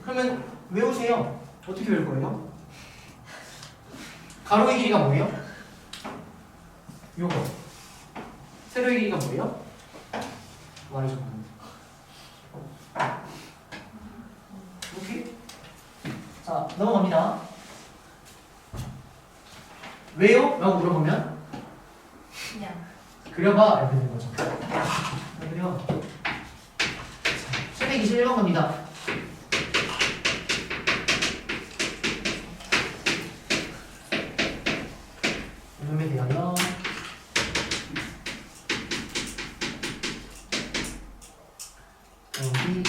그러면 외우세요. 어떻게 외울 거예요? 가로의 길이가 뭐예요? 요거. 세로의 길이가 뭐예요? Y죠. 오케이? 자, 넘어갑니다. 왜요? 라고 물어보면 그냥. 그려봐 이렇게 되는 거죠. 그려. 721번 갑니다. 이놈에 대하여 여기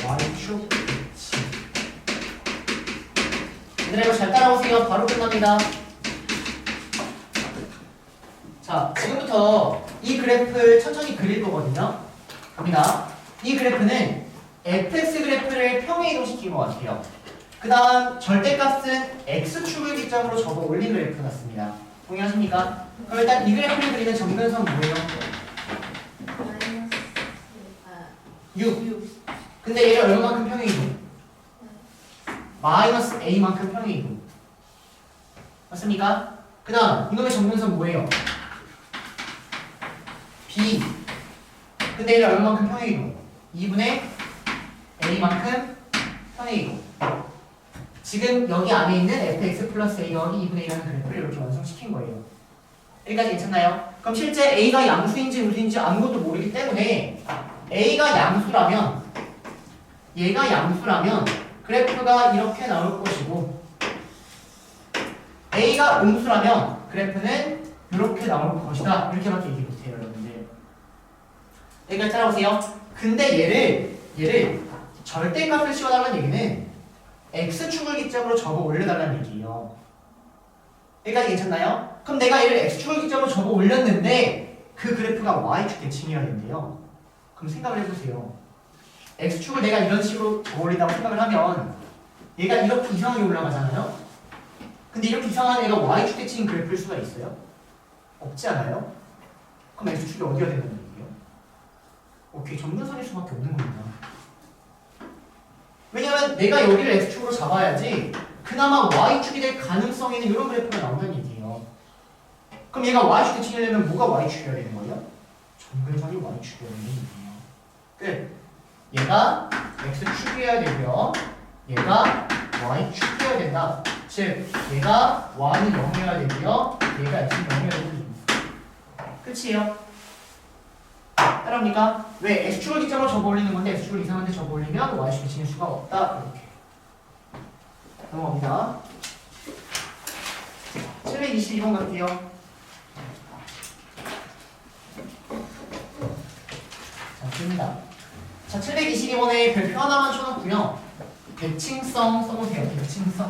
Y축 X. 얘들아 이거 잘 따라오세요. 바로 끝납니다. 자, 지금부터 이 그래프를 천천히 그릴 거거든요. 갑니다. 이 그래프는 fx 그래프를 평행이동시킨 것 같아요. 그 다음 절대값은 x축을 기점으로 접어 올린 그래프 같습니다. 동의하십니까? 그럼 일단 이 그래프를 그리는 점근선 뭐예요? 마이너스 6. 6. 근데 얘가 얼마만큼 평행이동? 마이너스 a만큼 평행이동. 맞습니까? 그 다음 이놈의 점근선 뭐예요? b. 근데 얘가 얼마만큼 평행이동? 2분의 a만큼 평행이동. 지금 여기 안에 있는 fx 플러스 a 더하기 2분의 1이라는 그래프를 이렇게 완성시킨 거예요. 여기까지 괜찮나요? 그럼 실제 a가 양수인지 음수인지 아무것도 모르기 때문에 a가 양수라면 얘가 양수라면 그래프가 이렇게 나올 것이고 a가 음수라면 그래프는 이렇게 나올 것이다. 이렇게밖에 얘기 못해요, 여러분들. 여기까지 따라오세요. 근데 얘를 절대값을 씌워달라는 얘기는 x축을 기점으로 접어 올려달라는 얘기예요. 여기까지 괜찮나요? 그럼 내가 얘를 x축을 기점으로 접어 올렸는데 그 그래프가 y축 대칭이어야 된대요. 그럼 생각을 해보세요. x축을 내가 이런 식으로 접어 올린다고 생각을 하면 얘가 이렇게 이상하게 올라가잖아요? 근데 이렇게 이상한 애가 y축 대칭인 그래프일 수가 있어요? 없지 않아요? 그럼 x축이 어디가 되는 얘기예요? 오케이, 점근선일 수밖에 없는 겁니다. 왜냐면 내가 여기를 x축으로 잡아야지 그나마 y축이 될 가능성이 있는 이런 그래프가 나온다는 얘기예요. 그럼 얘가 y축 대칭이려면 뭐가 y축이어야 되는 거예요? 점근선이 y축이어야 되는 얘기예요. 끝. 얘가 x축이어야 되고요. 얘가 y축이어야 된다. 즉 얘가 y는 0이어야 되고요. 얘가 x는 0이어야 되는 얘기입니다. 끝이에요. 따라옵니까? 왜? x축을 기점으로 접어 올리는 건데 x축을 이상한데 접어 올리면 y축 대칭일 수가 없다. 이렇게 넘어갑니다. 722번 갈게요. 자, 됩니다. 자, 722번에 별표 하나만 쳐놓고요. 대칭성 써보세요. 대칭성.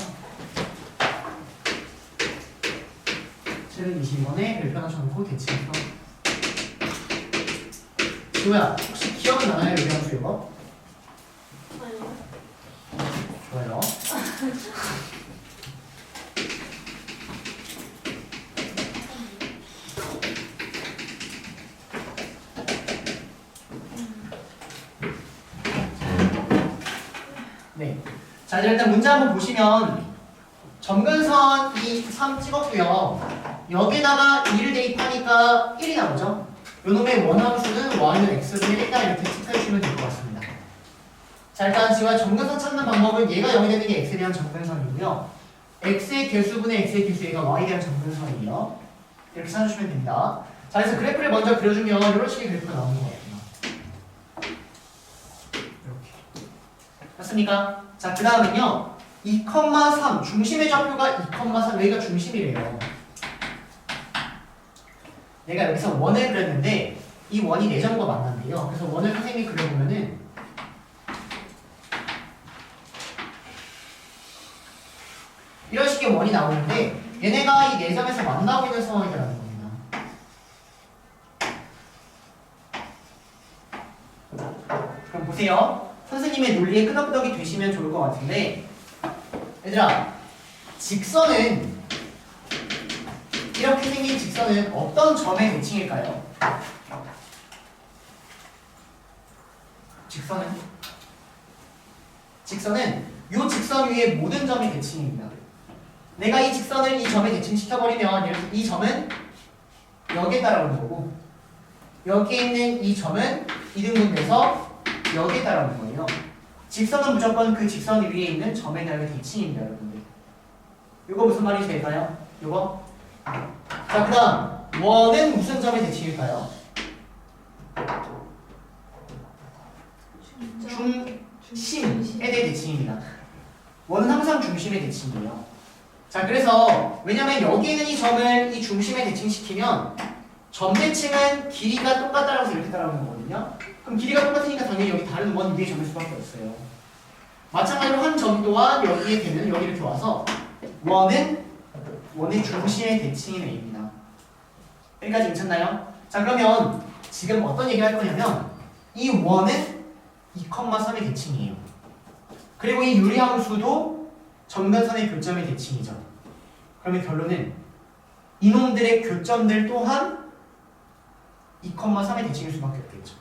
722번에 별표 하나 쳐놓고 대칭성. 지호야, 혹시 기억은 나나요? 여기 함수 이거? 좋아요. 네. 자, 이제 일단 문제 한번 보시면 점근선 이 3 찍었고요. 여기다가 2를 대입하니까 1이 나오죠? 요놈의 원함수는 y는 x분의 1다 이렇게 체크해주시면 될 것 같습니다. 자, 일단 지금 점근선 찾는 방법은 얘가 0이 되는 게 x에 대한 점근선이고요. x의 개수분의 x의 개수 얘가 y에 대한 점근선이에요. 이렇게 찾아주시면 됩니다. 자, 그래서 그래프를 먼저 그려주면 이런 식의 그래프가 나오는 것 같아요. 이렇게. 맞습니까? 자, 그 다음은요. 2,3 중심의 좌표가 2,3 여기가 중심이래요. 내가 여기서 원을 그렸는데 이 원이 내점과 만난대요. 그래서 원을 선생님이 그려보면은 이런 식의 원이 나오는데 얘네가 이 내점에서 만나고 있는 상황이라는 겁니다. 그럼 보세요. 선생님의 논리에 끄덕끄덕이 되시면 좋을 것 같은데 얘들아, 직선은 이렇게 생긴 직선은 어떤 점의 대칭일까요? 직선은 이 직선 위에 모든 점의 대칭입니다. 내가 이 직선을 이 점에 대칭시켜버리면 이 점은 여기에 따라오는 거고 여기에 있는 이 점은 이등분돼서 여기에 따라오는 거예요. 직선은 무조건 그 직선 위에 있는 점에 대한 대칭입니다, 여러분들. 이거 무슨 말이 될까요? 이거? 자, 그 다음 원은 무슨 점의 대칭일까요? 중심에 대한 대칭입니다. 원은 항상 중심의 대칭이에요. 자, 그래서 왜냐면 여기 있는 이 점을 이 중심에 대칭시키면 점 대칭은 길이가 똑같다라고 해서 이렇게 따라오는 거거든요. 그럼 길이가 똑같으니까 당연히 여기 다른 원 위에 점일 수밖에 없어요. 마찬가지로 한 점 또한 여기에 되면 여기 이렇게 와서 원의 중심의 대칭인 A입니다. 여기까지 괜찮나요? 자, 그러면 지금 어떤 얘기를 할 거냐면 이 원은 2,3의 대칭이에요. 그리고 이 유리함수도 점근선의 교점의 대칭이죠. 그러면 결론은 이놈들의 교점들 또한 2,3의 대칭일 수밖에 없겠죠.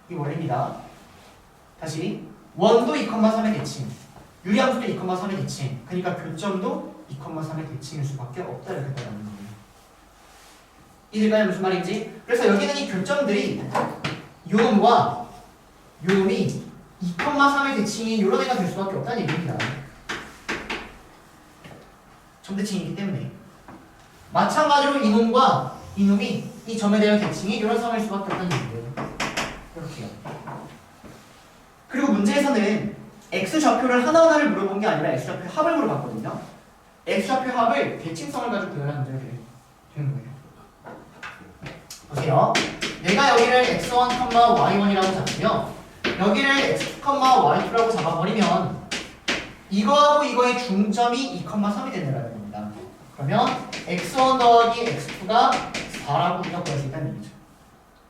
이 원리입니다. 다시 원도 2,3의 대칭, 유리함수도 2,3의 대칭, 그러니까 교점도 2,3의 대칭일 수밖에 없다 이렇게 말하는 거예요. 이해될까요? 무슨 말인지? 그래서 여기는 이 교점들이 요놈과 요놈이 2,3의 대칭인 요런 애가 될 수밖에 없다는 얘기입니다. 점대칭이기 때문에 마찬가지로 이놈과 이놈이 이 점에 대한 대칭이 요런 상황일 수밖에 없다는 얘기예요. 이렇게요. 그리고 문제에서는 x좌표를 하나하나를 물어본 게 아니라 x좌표 합을 물어봤거든요. x좌표 합을 대칭성을 가지고 표현하는 문제가 되는 거예요. 보세요. 내가 여기를 x1, y1이라고 잡으며 여기를 x2, y2라고 잡아버리면 이거하고 이거의 중점이 2,3이 된다는 겁니다. 그러면 x1 더하기 x2가 4라고 우리가 구할 수 있다는 얘기죠.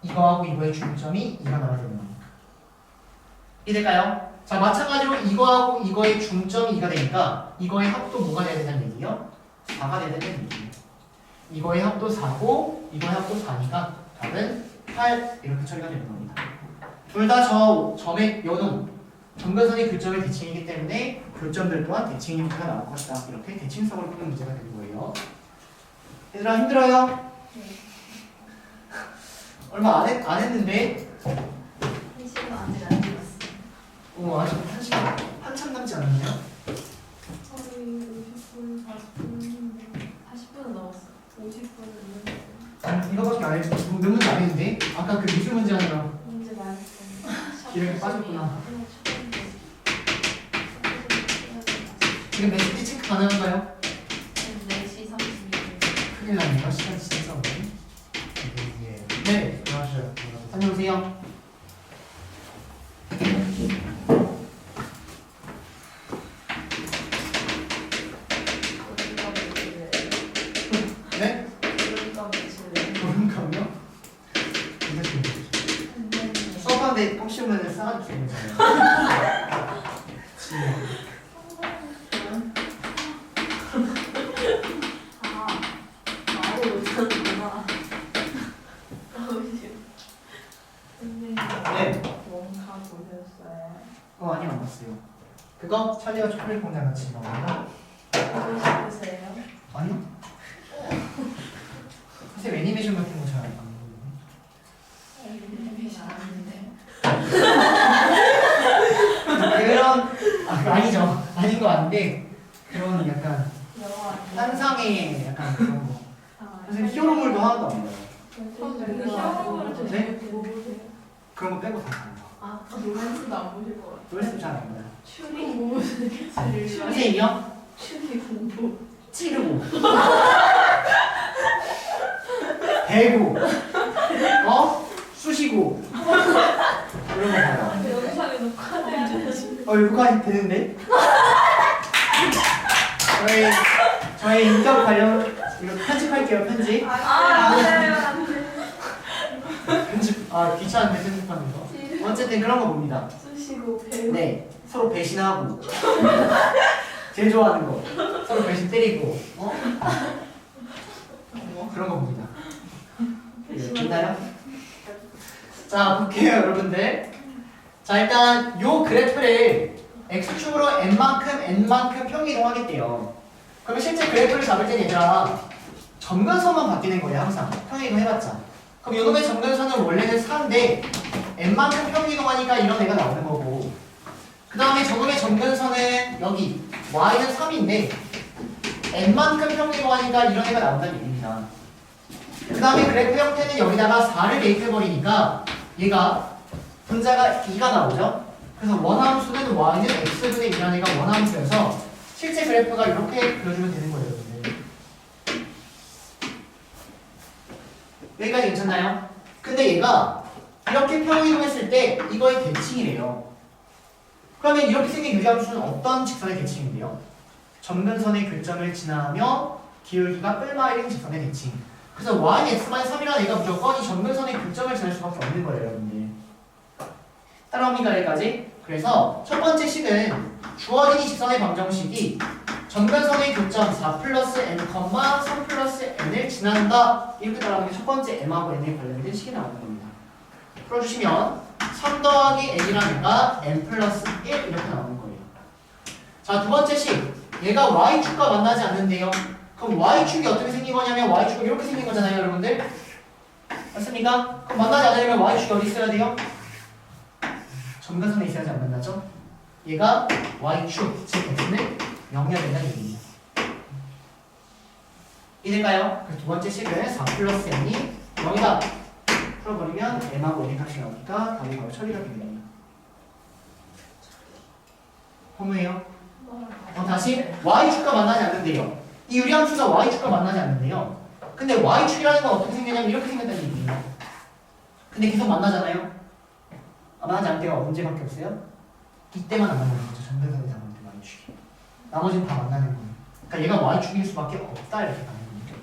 이거하고 이거의 중점이 2가 나와야 되는 겁니다. 이해될까요? 자, 마찬가지로 이거하고 이거의 중점이 2가 되니까 이거의 합도 뭐가 돼야 된다는 얘기요? 4가 돼야 된다는 얘기예요. 이거의 합도 4고 이거의 합도 4니까 답은 8 이렇게 처리가 되는 겁니다. 둘 다 저 점의 요놈 점근선의 교점의 대칭이기 때문에 교점들 또한 대칭 형태가 나올 것이다. 이렇게 대칭성을 푸는 문제가 되는 거예요. 얘들아 힘들어요? 네. 얼마 안 했는데 한시간 아직 안 찍었어. 아직 한참 남지 않았네요? 저희 50분, 40분, 40분은 넘었어. 50분은 이거밖에 안 했지. 몇 문제 안 했는데? 아까 그 미술 문제 하느라 문제 많이 했어요. 기력이 빠졌구나. 지금 몇 시지 체크 가능한가요? 4시 32분. 큰일 났네요. 시간 진짜 없네. 네, 안녕하세요. 다녀오세요. 우리가 며칠래? 네? 우리가 며칠래? 그런가요? 수업하는데 꼭 씌우면 싸가지고 되잖아요. 아, 말을 못하는구나. 선생님 네. 뭔가 보셨어요? 아니요, 안 봤어요. 그거 찰리와 초콜릿 공장 같이 나오나? 보고 싶으세요? 아니요. 사실 애니메이션 같은 거 잘 안 보거든요. 애니메이션 아닌데. 그런 아니죠. 아닌 거 아닌데 그런 약간 영화 아니야? 환상의 약간 그런 거. 아, 선생님 히어로물도 하나도 안 봐요. 선생님 히어로물을 네? 보고 보세요. 그런 거 빼고 다 봐요. 아, 로맨스도 안 보실 것 같아요. 노래도 잘 안 봐요. 추리 공부 선생님이요? 추리 공부 찌르고 대고 쑤시고 이런 거 봐요. 영상에 녹화돼야 되지. 이거 되는데? 저희 인격 관련 이거 편집할게요. 편집. 안 돼요, 안 돼. 편집 귀찮은데 편집하는 거. 어쨌든 그런 거 봅니다. 쓰시고 배우. 네, 서로 배신하고 제일 좋아하는 거 서로 배신 때리고 그런 거 봅니다. 됐나요? 자, 볼게요 여러분들. 자, 일단 요 그래프를 x축으로 n만큼 평이동하겠대요. 그러면 실제 그래프를 잡을 때 얘들아 점근선만 바뀌는 거예요. 항상 평이동 해봤자. 그럼 요놈의 점근선은 원래는 4인데 n만큼 평이동하니까 이런 애가 나오는 거고, 그 다음에 저놈의 점근선은 여기 y는 3인데 n만큼 평이동하니까 이런 애가 나온다는 얘기입니다. 그 다음에 그래프 형태는 여기다가 4를 대입해버리니까 얘가 분자가 2가 나오죠. 그래서 원함수는 y는 x분의 2라는 애가 원함수여서 실제 그래프가 이렇게 그려주면 되는 거예요. 여러분들. 여기까지 괜찮나요? 근데 얘가 이렇게 평이동했을 때 이거의 대칭이래요. 그러면 이렇게 생긴 유리함수는 어떤 직선의 대칭인데요? 점근선의 교점을 지나며 기울기가 뿔마일인 직선의 대칭. 그래서 y x-3이라는 애가 무조건 이 점근선의 교점을 지날 수밖에 없는 거예요, 여러분들. 따라옵니까 여기까지? 그래서 첫 번째 식은 주어진 이 직선의 방정식이 전근선의 교점 4 플러스 n, 3 플러스 n을 지난다. 이렇게 따라가는 게 첫 번째 m하고 n에 관련된 식이 나오는 겁니다. 풀어주시면 3 더하기 n이라는 애가 n 플러스 1 이렇게 나오는 거예요. 자, 두 번째 식. 얘가 y축과 만나지 않는데요. 그럼 y축이 어떻게 생긴 거냐면 y축은 이렇게 생긴 거잖아요, 여러분들. 맞습니까? 그럼 만나지 않으려면 y축이 어디 있어야 돼요? 전근선에 있어야지 안 만나죠? 얘가 y축, 즉 x는 0이어야 된다는 얘기입니다. 이해될까요? 그래서 두 번째 식은 4 플러스 n이 0이다. 풀어버리면 m하고 n의 값이 나오니까 답이 바로 처리가 됩니다. 허무해요? 다시 y축과 만나지 않는데요. 이 유리함수가 y축과 만나지 않는데요. 근데 y축이라는 건 어떻게 생겼냐면 이렇게 생겼다는 얘기예요. 근데 계속 만나잖아요. 만나지 않을 때가 언제밖에 없어요? 이때만 안 만나는 거죠. 전근선에 잡을 때 y축이. 나머지는 다 만나는 거예요. 그러니까 얘가 y축일 수밖에 없다 이렇게 가는 거죠.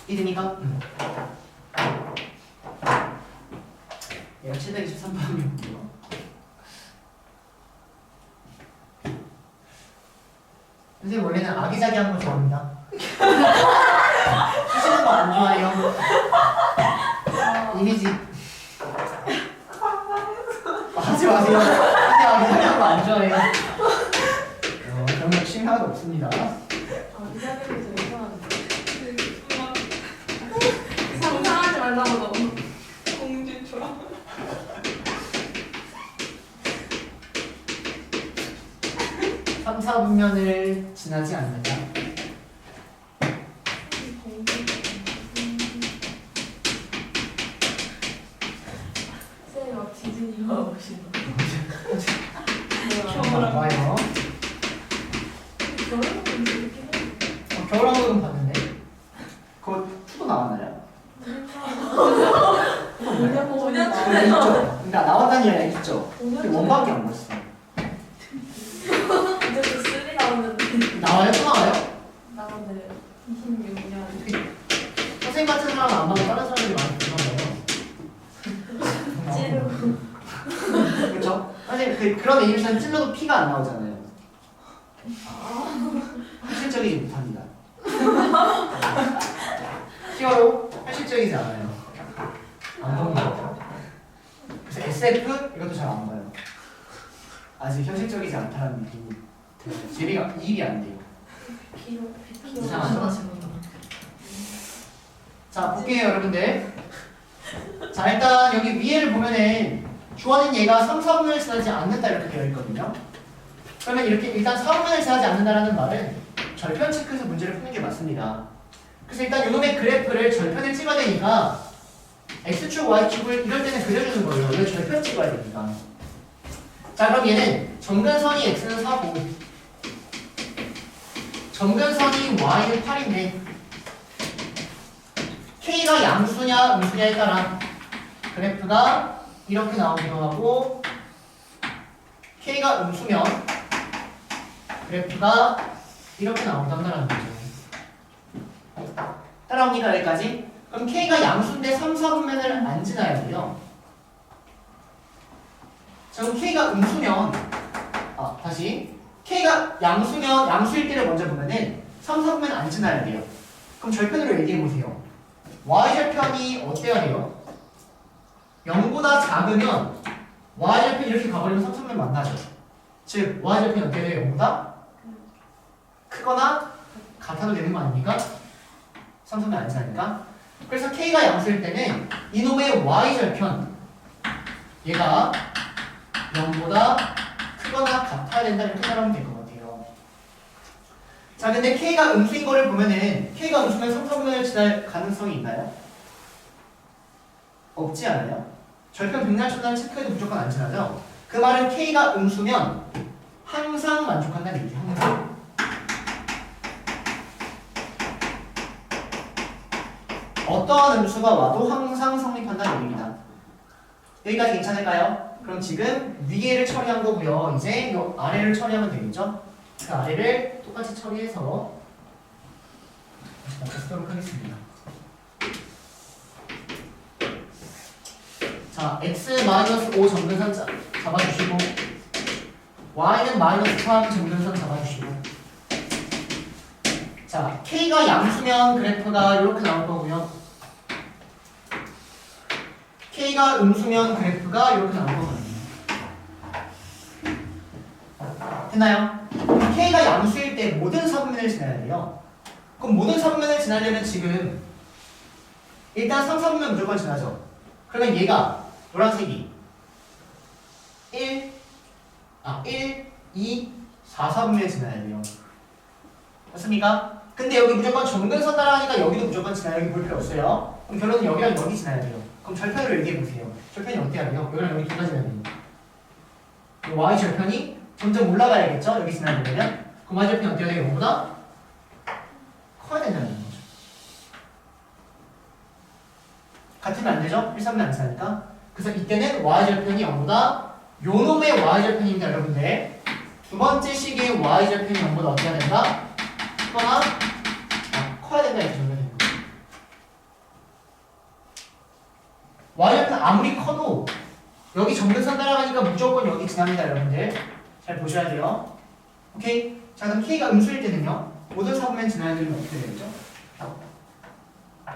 이해됩니까? 얘가 723번이고요. 선생님 원래는 아기자기한 거 좋아합니다. 하시는 거 안 좋아해요. 이미지 하지 마세요. 근데 아기자기한 거 안 좋아해요. 그런 거 심하도 없습니다. 기자들이 제일 좋아하는데. 상상하지 말라고 너무. 공주처럼. 3, 4분면을 지나지 않는다. 쌤이 막 지진이가 오시는 거. 봐요. 겨울은 이렇게 해. 겨울왕국은 봤는데 그거 투도 나왔나요? 5년 그거 있죠. 그러니까 나왔다는 이야기 있죠. 근데 원밖에 안 봤어. 이제 또 3 나오는데. 나와요? 또 나와요? 나오는데 26년. 선생님 같은 사람은 안 봐도 다른 사람들이 많이 보나 봐요. 찌르고. 그렇죠? 사실 그런 애니메이션 찔러도 피가 안 나오잖아요. 현실적이지 못합니다. 히어로 현실적이지 않아요. 안 봅니다. 그래서 SF 이것도 잘 안 봐요. 아직 현실적이지 않다는 느낌이 들어요. 재미가 이입이 안 돼요. 이상하죠? 자, 볼게요, 여러분들. 자, 일단 여기 위에를 보면은 주어진 얘가 3, 4분면을 지나지 않는다 이렇게 되어 있거든요. 그러면 이렇게 일단 4분면을 지나지 않는다라는 말은 절편 체크해서 문제를 푸는 게 맞습니다. 그래서 일단 이놈의 그래프를 절편을 찍어야 되니까 x축, y축을 이럴 때는 그려주는 거예요. 원래 절편 찍어야 되니까. 자, 그럼 얘는 정근선이 x는 4고 정근선이 y는 8인데 k가 양수냐 음수냐에 따라 그래프가 이렇게 나오기도 하고 k가 음수면 그래프가 이렇게 나오기도 한다는 거죠. 따라옵니까 여기까지? 그럼 k가 양수인데 3, 4분면을 안 지나야 돼요. 자, 그럼 k가 음수면 다시 k가 양수면 양수일 때를 먼저 보면은 3, 4분면 안 지나야 돼요. 그럼 절편으로 얘기해 보세요. y절편이 어때야 돼요? 0보다 작으면 y절편 이렇게 가버리면 3, 4분면 만나죠. 즉 y절편이 어떻게 돼요? 0보다 크거나 같아도 되는 거 아닙니까? 3, 4분면 안 지나니까. 그래서 k가 양수일 때는 이놈의 y절편 얘가 0보다 크거나 같아야 된다 이렇게 따라하면 될 것 같아요. 자, 근데 k가 음수인 거를 보면은 k가 음수면 3, 4분면을 지날 가능성이 있나요? 없지 않아요? 절편 백날천날 체크해도 무조건 안 지나죠? 그 말은 k가 음수면 항상 만족한다는 얘기죠. 항상. 어떠한 음수가 와도 항상 성립한다는 얘기입니다. 여기까지 괜찮을까요? 그럼 지금 위에를 처리한 거고요. 이제 요 아래를 처리하면 되겠죠? 그 아래를 똑같이 처리해서 다시 쓰도록 하겠습니다. 자, x-5 정근선 잡아주시고 y는 마이너스 3 점근선 잡아주시고 자 k가 양수면 그래프가 이렇게 나올 거고요 k가 음수면 그래프가 이렇게 나올 거거든요 됐나요? k가 양수일 때 모든 사분면을 지나야 돼요 그럼 모든 사분면을 지나려면 지금 일단 3사분면 무조건 지나죠 그러면 얘가 노란색이 1, 2, 4사분면을 지나야 돼요 맞습니까? 근데 여기 무조건 점근선 따라가니까 여기도 무조건 지나요 여기 볼 필요 없어요 그럼 결론은 여기랑 여기 지나야 돼요 그럼 절편으로 얘기해보세요 절편이 어떻게 하래요? 여기랑 여기 두 가지 지나야 돼요 y 절편이 점점 올라가야겠죠? 여기 지나려면 그럼 y 절편이 어떻게 해야 돼요? 이거보다 커야 된다는 거죠 같으면 안 되죠? 1, 3면 안 지나니까 그래서 이때는 y절편이 0보다 요놈의 y절편입니다 여러분들 두 번째 식의 y절편이 0보다 어떻게 해야 된다? 크거나 커야 된다 이렇게 정리가 되는 거예요 y절편 아무리 커도 여기 점근선 따라가니까 무조건 여기 지납니다 여러분들 잘 보셔야 돼요 오케이? 자 그럼 k가 음수일 때는요 모든 사분면 지나야 되면 어떻게 되겠죠?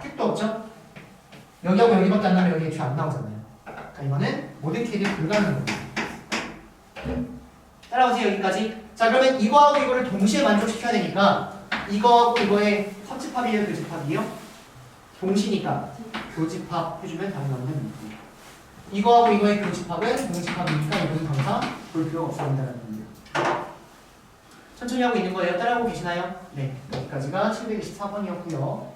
킥도 없죠? 여기하고 여기밖에 안 나면 여기 애초에 안 나오잖아요. 그러니까 이거는 모든 k를 불가능한 겁니다. 따라오세요 여기까지. 자 그러면 이거하고 이거를 동시에 만족시켜야 되니까 이거하고 이거의 합집합이에요 교집합이에요? 동시니까 교집합 해주면 답이 나오는 겁니다. 이거하고 이거의 교집합은 동집합이니까 이거는 더 이상 볼 필요가 없습니다라는 겁니다. 천천히 하고 있는 거예요. 따라하고 계시나요? 네 여기까지가 724번이었고요.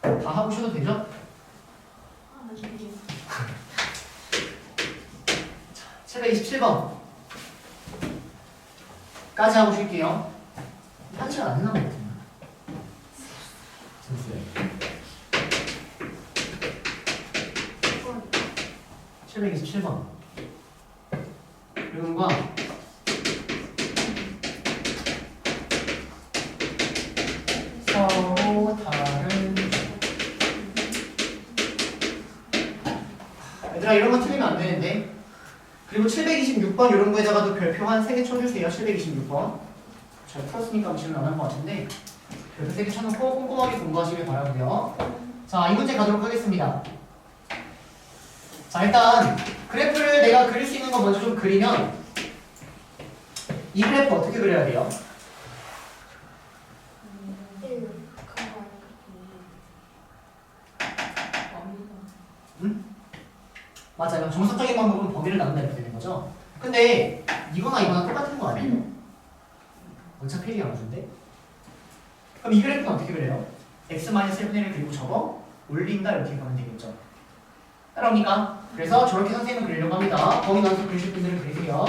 다 하고 쉬어도 되죠? 727번 까지 하고 쉴게요. 1시간 안 되나 보거든요. 727번 이건과 서로 다른 얘들아 이런 거 틀리면 안 되는데 그리고 726번 이런 거에다가도 별표 한 3개 쳐주세요. 726번 잘 풀었으니까 질문 안 할 것 같은데 별표 3개 쳐놓고 꼼꼼하게 공부하시길 바라고요. 자 이 문제 가도록 하겠습니다. 자 일단 그래프를 내가 그릴 수 있는 거 먼저 좀 그리면 이 그래프 어떻게 그려야 돼요? 맞아요. 정석적인 방법은 범위를 나눈다 이렇게 되는 거죠. 근데 이거나 똑같은 거 아니에요? 어차피 1이 양수인데? 그럼 이 그래프는 어떻게 그려요? x-1을 그리고 접어 올린다 이렇게 가면 되겠죠. 따라옵니까? 그래서 저렇게 선생님은 그리려고 합니다. 범위 나눠서 그리실 분들은 그리세요.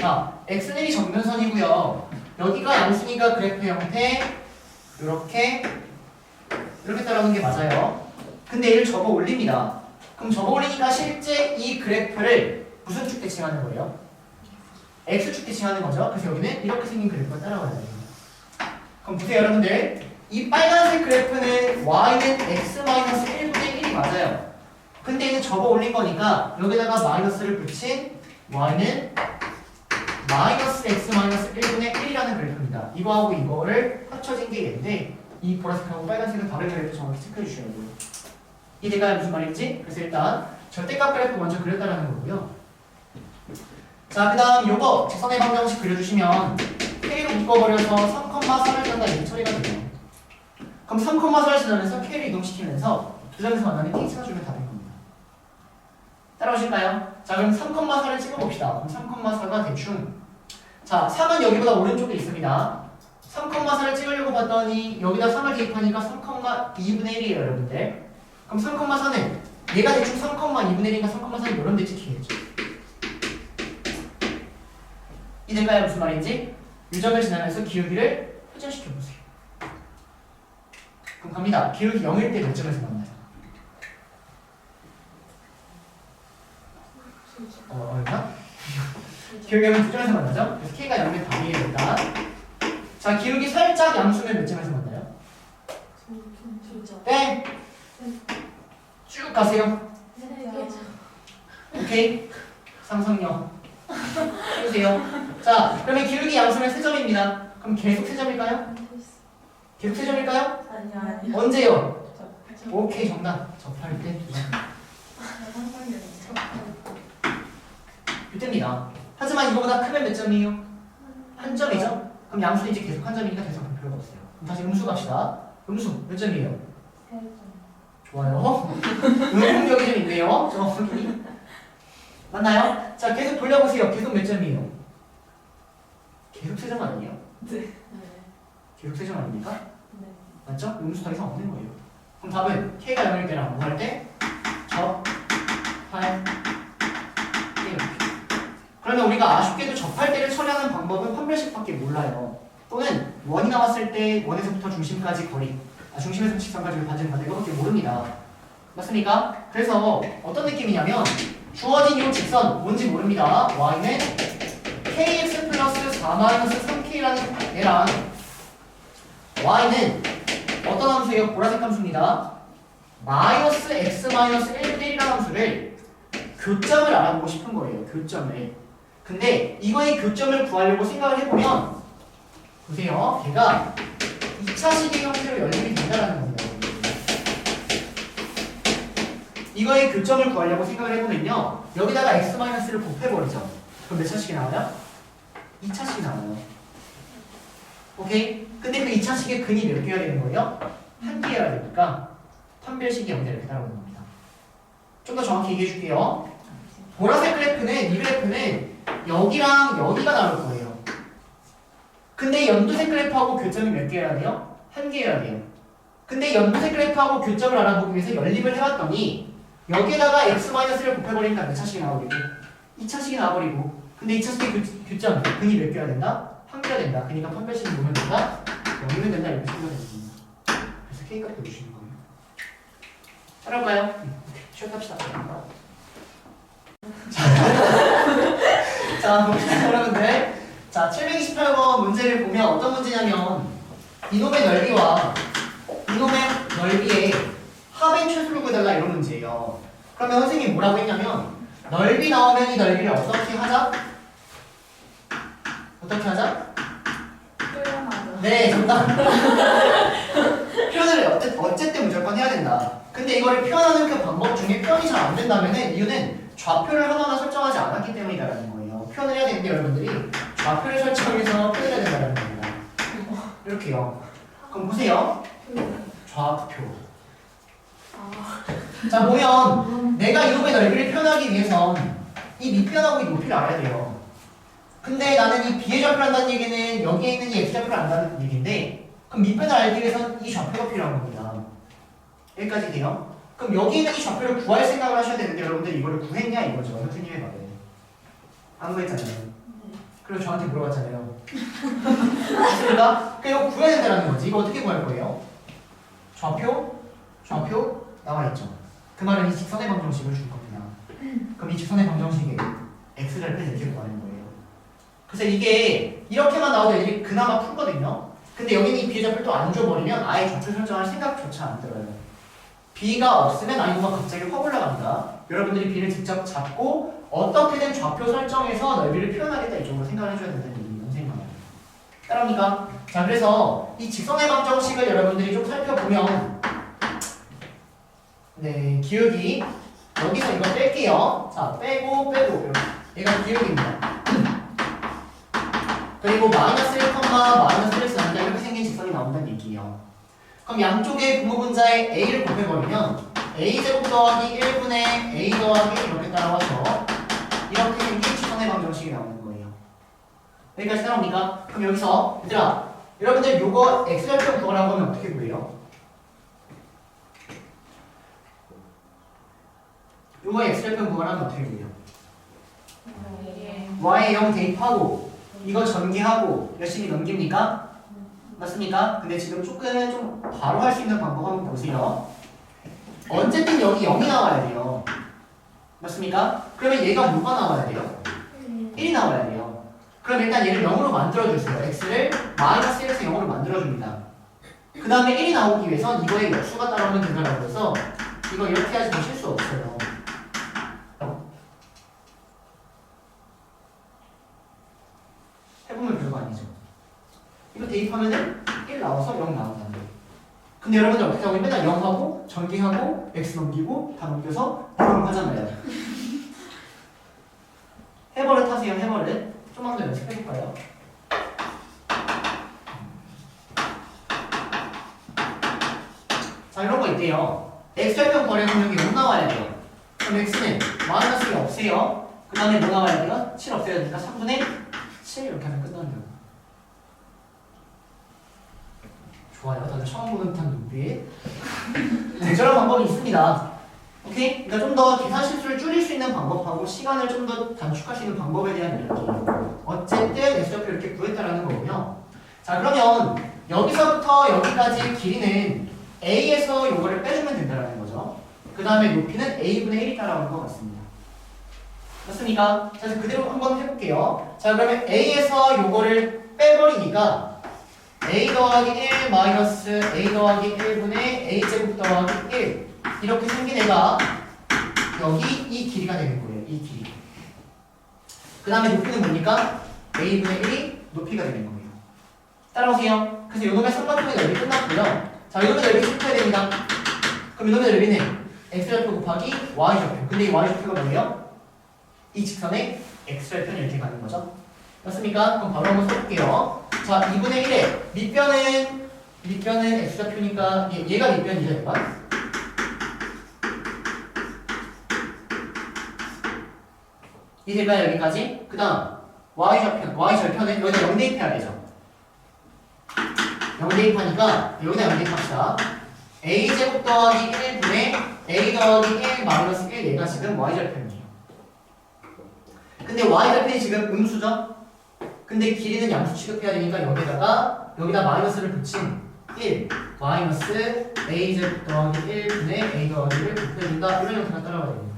자, x는 정면선이고요. 여기가 양수니까 그래프 형태 이렇게 따라오는 게 맞아요. 근데 얘를 접어 올립니다. 그럼 접어 올리니까 실제 이 그래프를 무슨 축 대칭하는 거예요? x축 대칭하는 거죠. 그래서 여기는 이렇게 생긴 그래프가 따라와야 돼요. 그럼 보세요 여러분들. 이 빨간색 그래프는 y는 x-1분의 1이 맞아요. 근데 이제 접어 올린 거니까 여기다가 마이너스를 붙인 y는 마이너스 x-1분의 1이라는 그래프입니다. 이거하고 이거를 합쳐진 게 얘인데 이 보라색하고 빨간색은 다른 그래프 정확히 체크해 주셔야 돼요. 이 대가가 무슨 말인지? 그래서 일단 절대값 그래프 먼저 그렸다라는 거고요. 자, 그 다음 요거 직선의 방정식 그려주시면 K로 묶어버려서 3,4를 짠다 이렇게 처리가 돼요. 그럼 3,4를 지나면서 K를 이동시키면서 두 점에서 만나면 K 찾아주면 답인 겁니다. 따라오실까요? 자, 그럼 3,4를 찍어봅시다. 그럼 3,4가 대충 자, 3은 여기보다 오른쪽에 있습니다. 3,4를 찍으려고 봤더니 여기다 3을 대입하니까 3,2분의 1이에요 여러분들. 그럼 3,4는 얘가 대충 3,2분의 1이니까 3,4는 이런 데 찍히겠죠. 이 대가야 무슨 말인지 유점을 지나면서 기울기를 회전시켜보세요. 그럼 갑니다. 기울기 0일 때 몇 점에서 만나요? 얼마? 기울기 0은 두 점에서 만나죠? 그래서 K가 0일 답이에요 일단. 자 기울기 살짝 양수면 몇 점에서 만나요? 땡! 쭉 가세요. 해요. 오케이? 상상력. 해주세요. 자, 그러면 기울기 양수는 3점입니다. 그럼 계속 3점일까요? 계속 3점일까요? 아니야. 언제요? 저 오케이, 정답. 접할 때 2점. 상상력이 이때입니다. 하지만 이거보다 크면 몇 점이에요? 한 점이죠? 그럼 양수는 이제 계속 한 점이니까 계속 볼 필요가 없어요. 그럼 다시 음수 갑시다. 음수 몇 점이에요? 3점. 좋아요. 응용력이 좀 있네요. 저기 맞나요? 자, 계속 돌려보세요. 계속 몇 점이에요? 계속 3점 아니에요? 네. 계속 3점 아닙니까? 네. 맞죠? 음수 더 이상 없는 거예요. 그럼 답은 K가 0일 때랑 뭐 할 때? 접할 때 이렇게. 그러면 우리가 아쉽게도 접할 때를 처리하는 방법은 판별식밖에 몰라요. 또는 원이 나왔을 때 원에서부터 중심까지 거리, 중심에서 직선까지 반지를 받는 것밖에 모릅니다. 맞습니까? 그래서 어떤 느낌이냐면 주어진 이 직선 뭔지 모릅니다. y는 kx 플러스 4-3k라는 얘랑 y는 어떤 함수예요? 보라색 함수입니다. 마이너스 x 마이너스 1분의 1이라는 함수를 교점을 알아보고 싶은 거예요. 교점을. 근데 이거의 교점을 구하려고 생각을 해보면 보세요. 걔가 2차식의 형태로 연립이 된다는 겁니다. 이거의 교점을 구하려고 생각을 해보면요. 여기다가 x-를 곱해버리죠. 그럼 몇 차식이 나와요? 2차식이 나와요. 오케이? 근데 그 2차식의 근이 몇 개가 되는 거예요? 한 개가 되니까 판별식이 여기다 이렇게 따라오는 겁니다. 좀 더 정확히 얘기해 줄게요. 보라색 그래프는, 이 그래프는 여기랑 여기가 나올 거예요. 근데 연두색 그래프하고 교점이 몇 개여야 돼요? 한 개여야 돼요. 근데 연두색 그래프하고 교점을 알아보기 위해서 연립을 해봤더니 여기에다가 x-를 곱해버리니까 몇 차식이 나오겠고 2차식이 나와버리고 근데 2차식의 교점, 근이 몇 개가 된다? 한 개가 된다. 그러니까 판별식이 뭐면 된다? 0이면 된다 이렇게 생각이 됩니다. 그래서 K값 보여주시는 거예요. 따라올까요? 쉬었답시다. 자, 봅시다 여러분들. 자, 728번 문제를 보면 어떤 문제냐면 이놈의 넓이와 이놈의 넓이의 합의 최소를 구해달라 이런 문제예요. 그러면 선생님이 뭐라고 했냐면 넓이 나오면 이 넓이를 어떻게 하자? 어떻게 하자? 표현하죠. 네, 정답. 표현을 어쨌든 무조건 해야 된다. 근데 이거를 표현하는 그 방법 중에 표현이 잘 안 된다면은 이유는 좌표를 하나하나 설정하지 않았기 때문이라는 거예요. 표현을 해야 되는데 여러분들이 좌표를 설정해서 표현을 해야 된다는 겁니다. 이렇게요. 그럼 보세요. 좌표. 자, 보면 내가 이놈의 넓이를 표현하기 위해선 이 밑변하고 이 높이를 알아야 돼요. 근데 나는 이 B의 좌표를 한다는 얘기는 여기에 있는 이 X 좌표를 안다는 얘기인데 그럼 밑변을 알기 위해선 이 좌표가 필요한 겁니다. 여기까지 돼요? 그럼 여기 있는 이 좌표를 구할 생각을 하셔야 되는데 여러분들 이거를 구했냐 이거죠. 선생님의 말에. 안 구했잖아요. 그리고 저한테 물어봤잖아요. 맞습니까? 그러니까 이거 구해야 된다는 거지. 이거 어떻게 구할 거예요? 좌표 나와 있죠. 그 말은 이 직선의 방정식을 줄 겁니다. 그럼 이 직선의 방정식에 x절편 이렇게 구하는 거예요. 그래서 이게 이렇게만 나와도 애들이 그나마 풀거든요. 근데 여기는 이 b의 좌표를 또 안 줘버리면 아예 좌표 설정할 생각조차 안 들어요. b가 없으면 아이고가 갑자기 확 올라갑니다. 여러분들이 b를 직접 잡고 어떻게든 좌표 설정해서 넓이를 표현하겠다 이쪽으로 생각을 해줘야 된다는 얘기예요. 선생님 말은. 따라합니까? 자, 그래서 이 직선의 방정식을 여러분들이 좀 살펴보면 네, 기울기 여기서 이거 뺄게요. 자, 빼고 이렇게. 얘가 기울기입니다. 그리고 마이너스 1, 마이너스 1에서 나온다 이렇게 생긴 직선이 나온다는 얘기예요. 그럼 양쪽의 분모분자에 a를 곱해버리면 a제곱 더하기 1분의 a 더하기 이렇게 따라와서 이렇게 생긴 직선의 방정식이 나오는 거예요. 여기까지 따라옵니까? 그럼 여기서 얘들아 여러분들 요거 x절편 구하라고 하면 어떻게 구해요? 요거 x절편 구하라면 어떻게 구해요? y에 0 대입하고 이거 전개하고 열심히 넘깁니까? 맞습니까? 근데 지금 조금 좀 바로 할 수 있는 방법 한번 보세요. 어쨌든 여기 0이 나와야 돼요. 맞습니까? 그러면 얘가 뭐가 나와야 돼요? 1이 나와야 돼요. 그럼 일단 얘를 0으로 만들어주세요. x를 마이너스 1에서 0으로 만들어줍니다. 그 다음에 1이 나오기 위해선 이거의 역수가 따라오면 된다라고 해서 이거 이렇게 해야지 더 실수 없어요. 해보면 별거 아니죠. 이거 대입하면은 1 나와서 0 나온다는 거예요. 근데 여러분들 어떻게 하고 맨날 0 하고 전개하고 x 넘기고 다 넘겨서 0 하잖아요. 해버릇 하세요. 해버릇. 좀만 더 연습해볼까요? 자, 이런 거 있대요. x절편 거래 공역이 0 나와야 돼요. 그럼 x는 마이너스 1 없애요. 그 다음에 뭐 나와야 돼요? 7 없애야 되니까 3분의 7 이렇게 하면 끝나는 거예요. 좋아요. 다들 처음 보는 듯한 눈빛. 네, 저런 방법이 있습니다. 오케이? 그러니까 좀 더 계산 실수를 줄일 수 있는 방법하고 시간을 좀 더 단축할 수 있는 방법에 대한 이야기. 어쨌든 x좌표 이렇게 구했다라는 거고요. 자, 그러면 여기서부터 여기까지 길이는 a에서 요거를 빼주면 된다라는 거죠. 그 다음에 높이는 a분의 1이 따라오는 것 같습니다. 맞습니까? 자, 그래서 그대로 한번 해볼게요. 자, 그러면 a에서 요거를 빼버리니까 a 더하기 1 마이너스 a 더하기 1분의 a제곱 더하기 1 이렇게 생긴 애가 여기 이 길이가 되는 거예요. 이 길이. 그 다음에 높이는 뭡니까? a분의 1이 높이가 되는 거예요. 따라오세요. 그래서 요놈의 삼각형의 넓이 끝났고요. 자, 이놈의 넓이 체크해야 됩니다. 그럼 이놈의 넓이는 x좌표 곱하기 y좌표. 근데 이 y좌표가 뭐예요? 이 직선의 x좌표는 이렇게 가는 거죠. 맞습니까? 그럼 바로 한번 써볼게요. 자, 2분의 1에 밑변은 x좌표니까 얘가 밑변이죠, 얘가. 이 될까요? 여기까지? 그 다음 y절편은 여기다 0 대입해야 되죠. 0 대입하니까 여기다 0 대입합시다. a제곱 더하기 1분의 a 더하기 1 마이너스 1 얘가 지금 y절편이에요. 근데 y절편이 지금 음수죠? 근데 길이는 양수 취급해야 되니까 여기다 마이너스를 붙인 1 마이너스 a제곱 더하기 1분의 a 더하기 1을 곱해준다. 이런 형태가 따라가야 됩니다.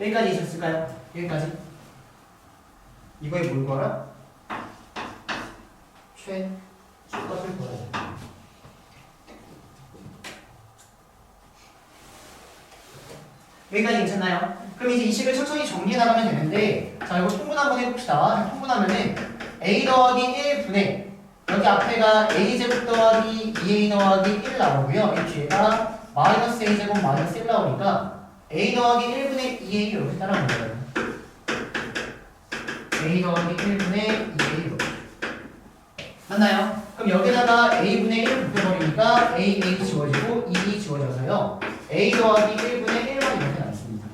여기까지 있었을까요? 여기까지. 이거에 뭘 구하라? 최소값을 구하야 돼. 여기까지 괜찮나요? 그럼 이제 이 식을 천천히 정리해 나가면 되는데, 자, 이거 통분 한번 해봅시다. 통분하면은 a 더하기 1분의 여기 앞에가 a제곱 더하기 2a 더하기 1 나오고요. 이 뒤에가 마이너스 a제곱 마이너스 1 나오니까 a 더하기 1분의 2a 이렇게 따라가는 거예요. a 더하기 1분의 2a 이렇게. 맞나요? 그럼 여기다가 a분의 1을 곱해버리니까 a 지워지고 2 지워져서요. a 더하기 1분의 1만 이렇게 나왔습니다.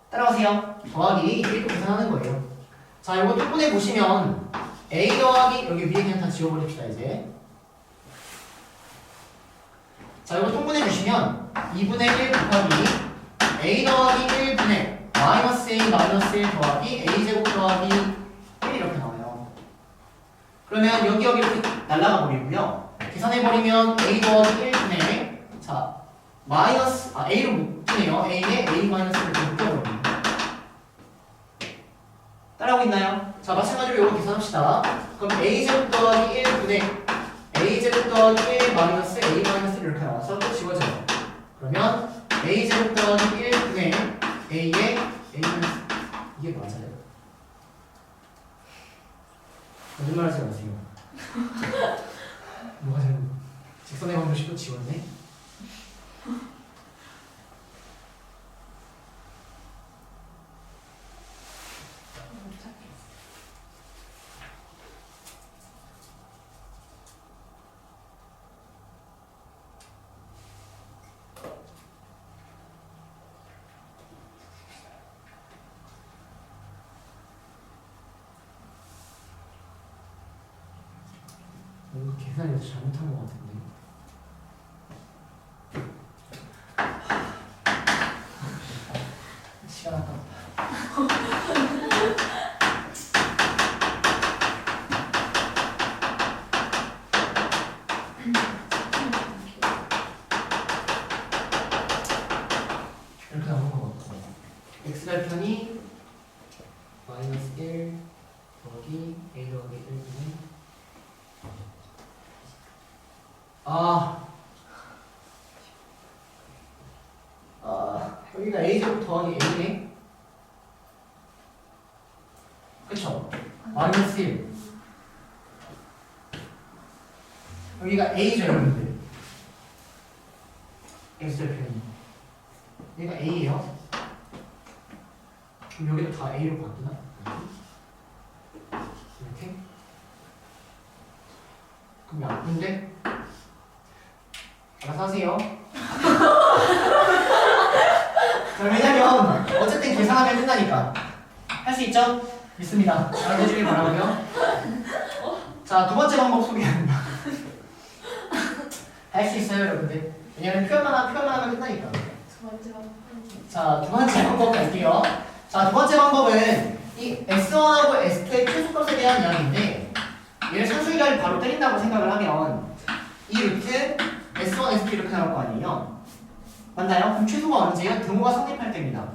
따라오세요. 더하기 이렇게 계산하는 거예요. 자, 이거 통분해 보시면 a 더하기 여기 위에 그냥 다 지워버립시다 이제. 자, 이거 통분해 주시면 2분의 1 곱하기 a 더하기 1분의 마이너스 a 마이너스 1 더하기 a 제곱 더하기 1 이렇게 나와요. 그러면 여기 이렇게 날라가 버리고요. 계산해 버리면 a 더하기 1분의 자 마이너스 a로 묶이네요. a에 a 마이너스를 묶여버립니다. 따라오고 있나요? 자, 마찬가지로 이거 계산합시다. 그럼 a 제곱 더하기 1분의 a 제곱 더하기 1 마이너스 a 마이너스를 이렇게 나와서 또 지워져요. 그러면 a 제곱 더하기 1분의 a에 a 마이너스 이게 맞아요? 거짓말하지 마세요. 뭐가 잘못? 직선의 방정식 또 지웠네. 뭔가 계산이 잘못한 것 같은데. 시간 아깝다. 이렇게 나온 것 같고 x절편이 마이너스 1 더하기 a 더하기 1분의 여기가 a제곱 더하기 a네. 그쵸? 마이너스 1. 여기가 a죠 여러분들. x절편이. 얘가 a예요. 그럼 여기도 다 a로 바뀌나? 이렇게? 그럼 약분데? 알아서 하세요. 왜냐면 어쨌든 계산하면 끝나니까 할 수 있죠? 믿습니다. 잘 해주길 바라고요. 자, 두 번째 방법 소개합니다. 할 수 있어요 여러분들. 왜냐면 표현만 하면 끝나니까. 두 번째 방법. 자, 두 번째 방법 갈게요. 자, 두 번째 방법은 이 S1하고 S2의 최소값에 대한 이야기인데 얘를 산술기를 바로 때린다고 생각을 하면 이 루트 S1, S2 이렇게 나올 거 아니에요? 맞나요? 그럼 최소가 언제예요? 등호가 성립할 때입니다.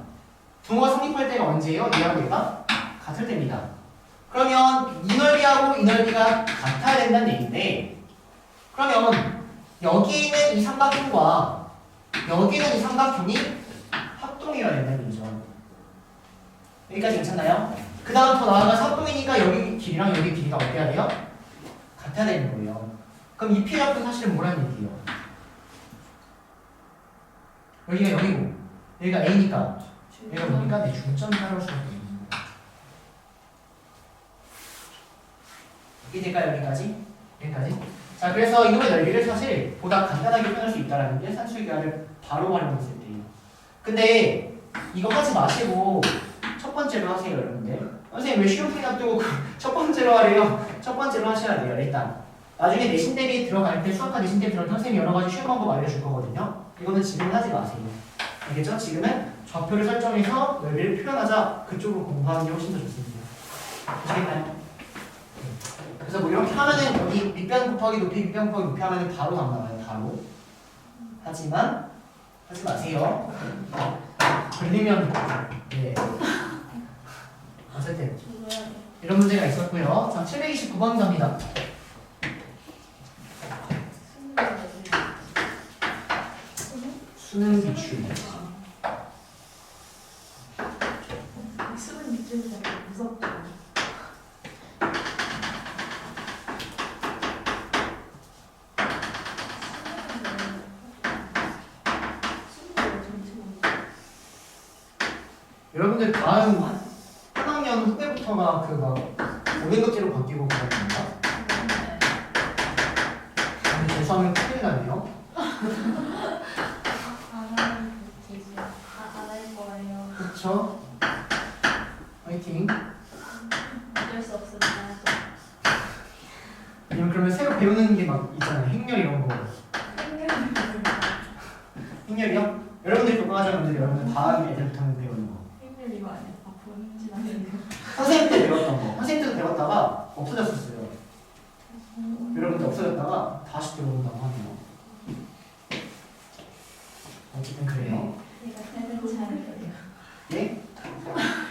등호가 성립할 때가 언제예요? 얘하고 얘가 같을 때입니다. 그러면 이 넓이하고 이 넓이가 같아야 된다는 얘기인데 그러면 여기 있는 이 삼각형과 여기 있는 이 삼각형이 합동이어야 된다는 얘기죠. 여기까지 괜찮나요? 그 다음 더 나아가서 합동이니까 여기 길이랑 여기 길이가 어때야 돼요? 같아야 되는 거예요. 그럼 이 P값은 사실은 뭐라는 얘기예요? 여기가 여기고 여기가 A니까 얘가 뭡니까? 내 중점이 따라올 수밖에 없는 거예요. 이게 될까요? 여기까지? 여기까지? 자, 그래서 이놈의 넓이를 사실 보다 간단하게 표현할 수 있다는 게 산술기하를 바로 활용했을 때예요. 근데 이거 하지 마시고 첫 번째로 하세요, 여러분들. 선생님 왜 쉬운 풀이 놔두고 첫 번째로 하래요? 첫 번째로 하셔야 돼요, 일단. 나중에 내신 대비 들어갈 때 수학과 내신 대비 들어갈 때 선생님이 여러 가지 쉬운 방법 알려줄 거거든요. 이거는 지금 하지 마세요. 알겠죠? 지금은 좌표를 설정해서 넓이를 표현하자. 그쪽으로 공부하는 게 훨씬 더 좋습니다. 아시겠나요? 그래서 뭐 이렇게 하면은 여기 밑변 곱하기 높이, 밑변 곱하기 높이 하면은 바로 답 나와요, 바로. 하지만 하지 마세요. 걸리면 네. 어쨌든 이런 문제가 있었고요. 자, 729번 갑니다. 수능 비출. 수능 밑줄이 되게 무섭죠. 여러분들 다음 한 학년 후배부터가 그막 500급제로 바뀌고 그런 건가? 아니 재수하면 큰일 나네요. 안 할 거예요. 그렇죠? 화이팅. 어쩔 수 없습니다. 아니면 그러면 새로 배우는 게 막 있잖아요. 행렬 이런 거. 행렬이요? 여러분들이 독학하자는 분들 여러분들 다음 애들부터는 배우는 거. 행렬 이거 아니야? 본진하는 거. 선생님 때 배웠던 거. 선생님 때도 배웠다가 없어졌었어요. 여러분들 없어졌다가 다시 들어온다고 하네요. 어쨌든 그래요. 내가 삶을 잘해요. 예?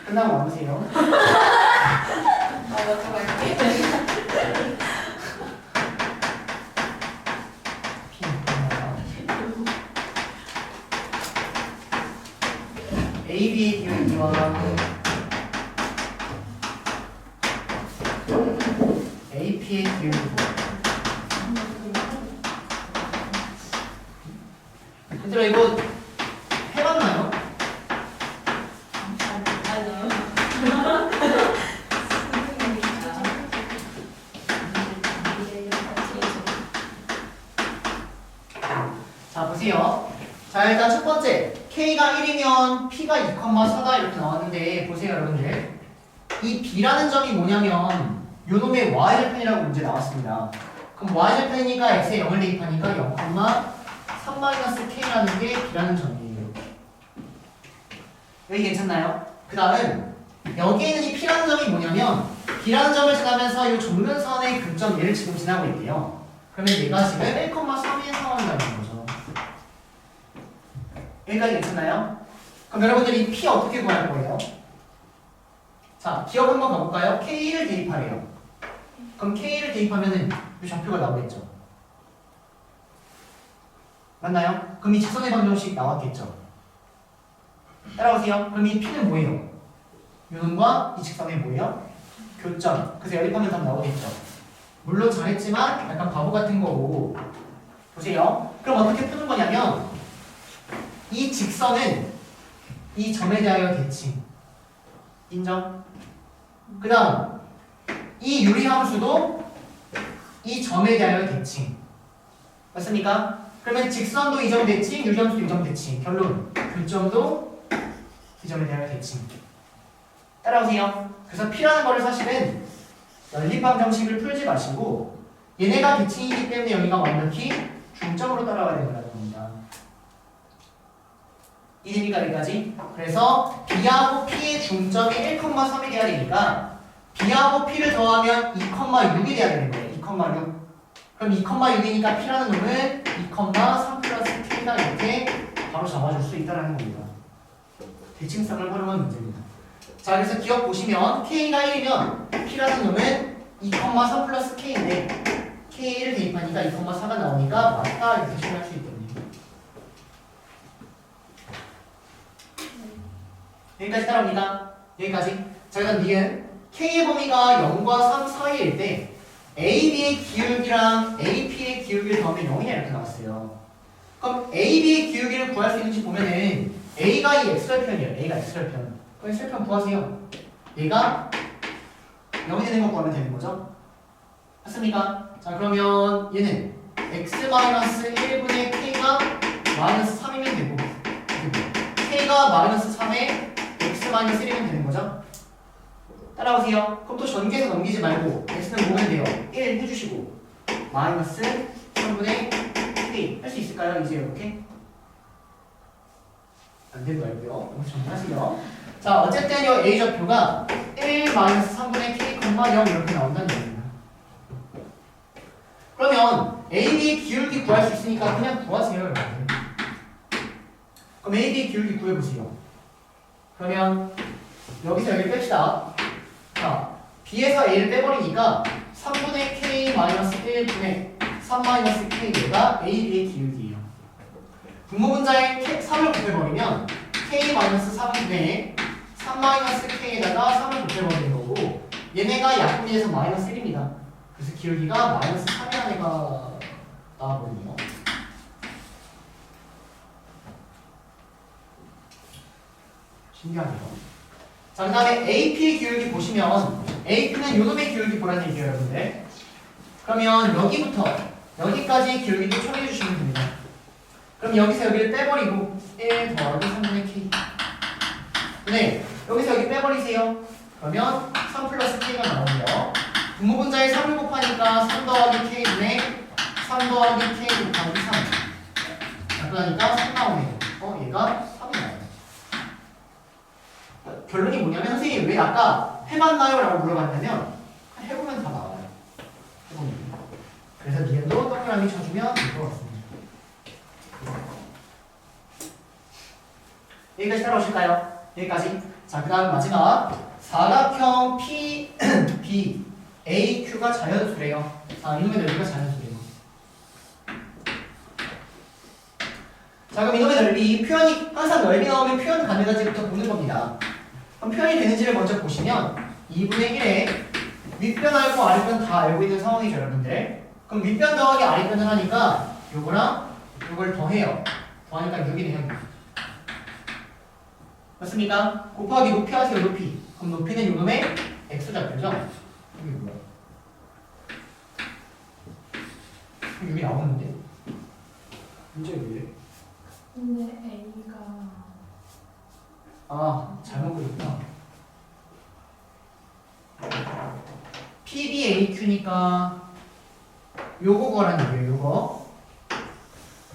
끝나고 남으세요. 나 먼저 갈게. AB의 기울기와 AP의 기울기. 얘들아 이거 해봤나요? 아니요. 자 보세요. 자 일단 첫 번째 K가 1이면 P가 2,4다 이렇게 나왔는데 보세요 여러분들. 이 B라는 점이 뭐냐면 요놈의 Y절편이라고 문제 나왔습니다. 그럼 Y절편이니까 X에 0을 대입하니까 0,3-K라는 게 B라는 점이에요. 여기 괜찮나요? 그 다음 여기에 있는 이 P라는 점이 뭐냐면 B라는 점을 지나면서 이 정면선의 근점 얘를 지금 지나고 있대요. 그러면 얘가 지금 1,3의 상황이라는 거죠. 여기까지 괜찮나요? 그럼 여러분들이 이 P 어떻게 구할 거예요? 자, 기억 한번 가볼까요? K를 대입하래요. 그럼 K를 대입하면은 이 좌표가 나오겠죠. 맞나요? 그럼 이 직선의 방정식 나왔겠죠. 따라오세요. 그럼 이 P는 뭐예요? 요놈과 이 직선의 뭐예요? 교점. 그래서 연립하면 답 나오겠죠. 물론 잘했지만 약간 바보 같은 거고. 보세요. 그럼 어떻게 푸는 거냐면 이 직선은 이 점에 대하여 대칭. 인정? 그 다음 이 유리함수도 이 점에 대하여 대칭. 맞습니까? 그러면 직선도 이 점 대칭, 유리함수도 이 점 대칭. 결론 교점도 이 점에 대하여 대칭. 따라오세요. 그래서 P라는 거를 사실은 연립방 정식을 풀지 마시고 얘네가 대칭이기 때문에 여기가 완벽히 중점으로 따라와야 된다는 겁니다. 이해됩니까? 여기까지? 그래서 B하고 P의 중점이 1,3이 돼야 되니까 B하고 P를 더하면 2,6이 돼야 되는 거예요. 2,6. 그럼 2,6이니까 P라는 놈은 2,3 플러스 K가 이렇게 바로 잡아줄 수 있다는 겁니다. 대칭성을 활용한 문제입니다. 자, 그래서 기억 보시면 K가 1이면 P라는 놈은 2,3 플러스 K인데 K를 대입하니까 2,4가 나오니까 맞다 이렇게 표현할 수 있거든요. 여기까지 따라옵니다. 여기까지. 자, 일단 니은 K의 범위가 0과 3 사이일 때 AB의 기울기랑 AP의 기울기를 더하면 0이냐 이렇게 나왔어요. 그럼 AB의 기울기를 구할 수 있는지 보면은 A가 이 X절편이에요. A가 X절편. 그럼 X절편 구하세요. 얘가 0이 되는 거 구하면 되는 거죠. 맞습니까? 자, 그러면 얘는 X-1분의 K가 마이너스 3이면 되고 K가 마이너스 3에 X-1이면 되는 거죠. 따라오세요. 그럼 또 전개해서 넘기지 말고 X는 뭐면 돼요? 1 해주시고 마이너스 3분의 K 할 수 있을까요? 이제 이렇게? 안 되는 거 알고요. 너무 정리하세요. 자, 어쨌든 이 A좌표가 1 마이너스 3분의 K, 0 이렇게 나온다는 얘기입니다. 그러면 AB의 기울기 구할 수 있으니까 그냥 구하세요, 여러분. 그럼 AB의 기울기 구해보세요. 그러면 여기서 여기 뺍시다. 자, B에서 A를 빼버리니까 3분의 K 마이너스 1분의 3 마이너스 K가 AB의 기울기예요. 분모분자에 3을 곱해버리면 K 마이너스 3분의 3 마이너스 K에다가 3을 곱해버리는 거고 얘네가 약분위에서 마이너스 1입니다. 그래서 기울기가 마이너스 3이라는 애가 나와버리네요. 신기하네요. 자, 그 다음에 AP의 기울기 보시면 AP는 요놈의 기울기 보라는 얘기예요, 여러분들. 그러면 여기부터 여기까지 기울기도 처리해 주시면 됩니다. 그럼 여기서 여기를 빼버리고 1 더하기 3분의 K. 네, 여기서 여기 빼버리세요. 그러면 3 플러스 K가 나오고요. 분모분자에 3을 곱하니까 3 더하기 K분의 3 더하기 K 곱하기 3. 약분하니까 3 나오네요. 얘가 3이 나와요. 결론이 뭐냐면 선생님 왜 아까 해봤나요? 라고 물어봤냐면 해보면 다 나와요. 해보면. 그래서 니은도 동그라미 쳐주면 될 것 같습니다. 여기까지 따라오실까요? 여기까지. 자, 그 다음 마지막 사각형 P, B, A, Q가 자연수래요. 자, 이놈의 넓이가 자연수래요. 자, 그럼 이놈의 넓이 표현이 항상 넓이 나오면 표현 가능한지부터 보는 겁니다. 그럼 표현이 되는지를 먼저 보시면 2분의 1에 윗변 알고 아랫변 다 알고 있는 상황이죠, 여러분들. 그럼 윗변 더하기 아랫변을 하니까 요거랑 요걸 더해요. 더하니까 6이네요. 맞습니까? 곱하기 높이 하세요, 높이. 그럼 높이는 요놈의 X좌표죠? 이게 뭐야? 6이 나오는데? 문제 왜 이래? 근데 A가 아, 잘못 그렸구나. PBAQ니까 요거 거라는 얘기예요, 요거.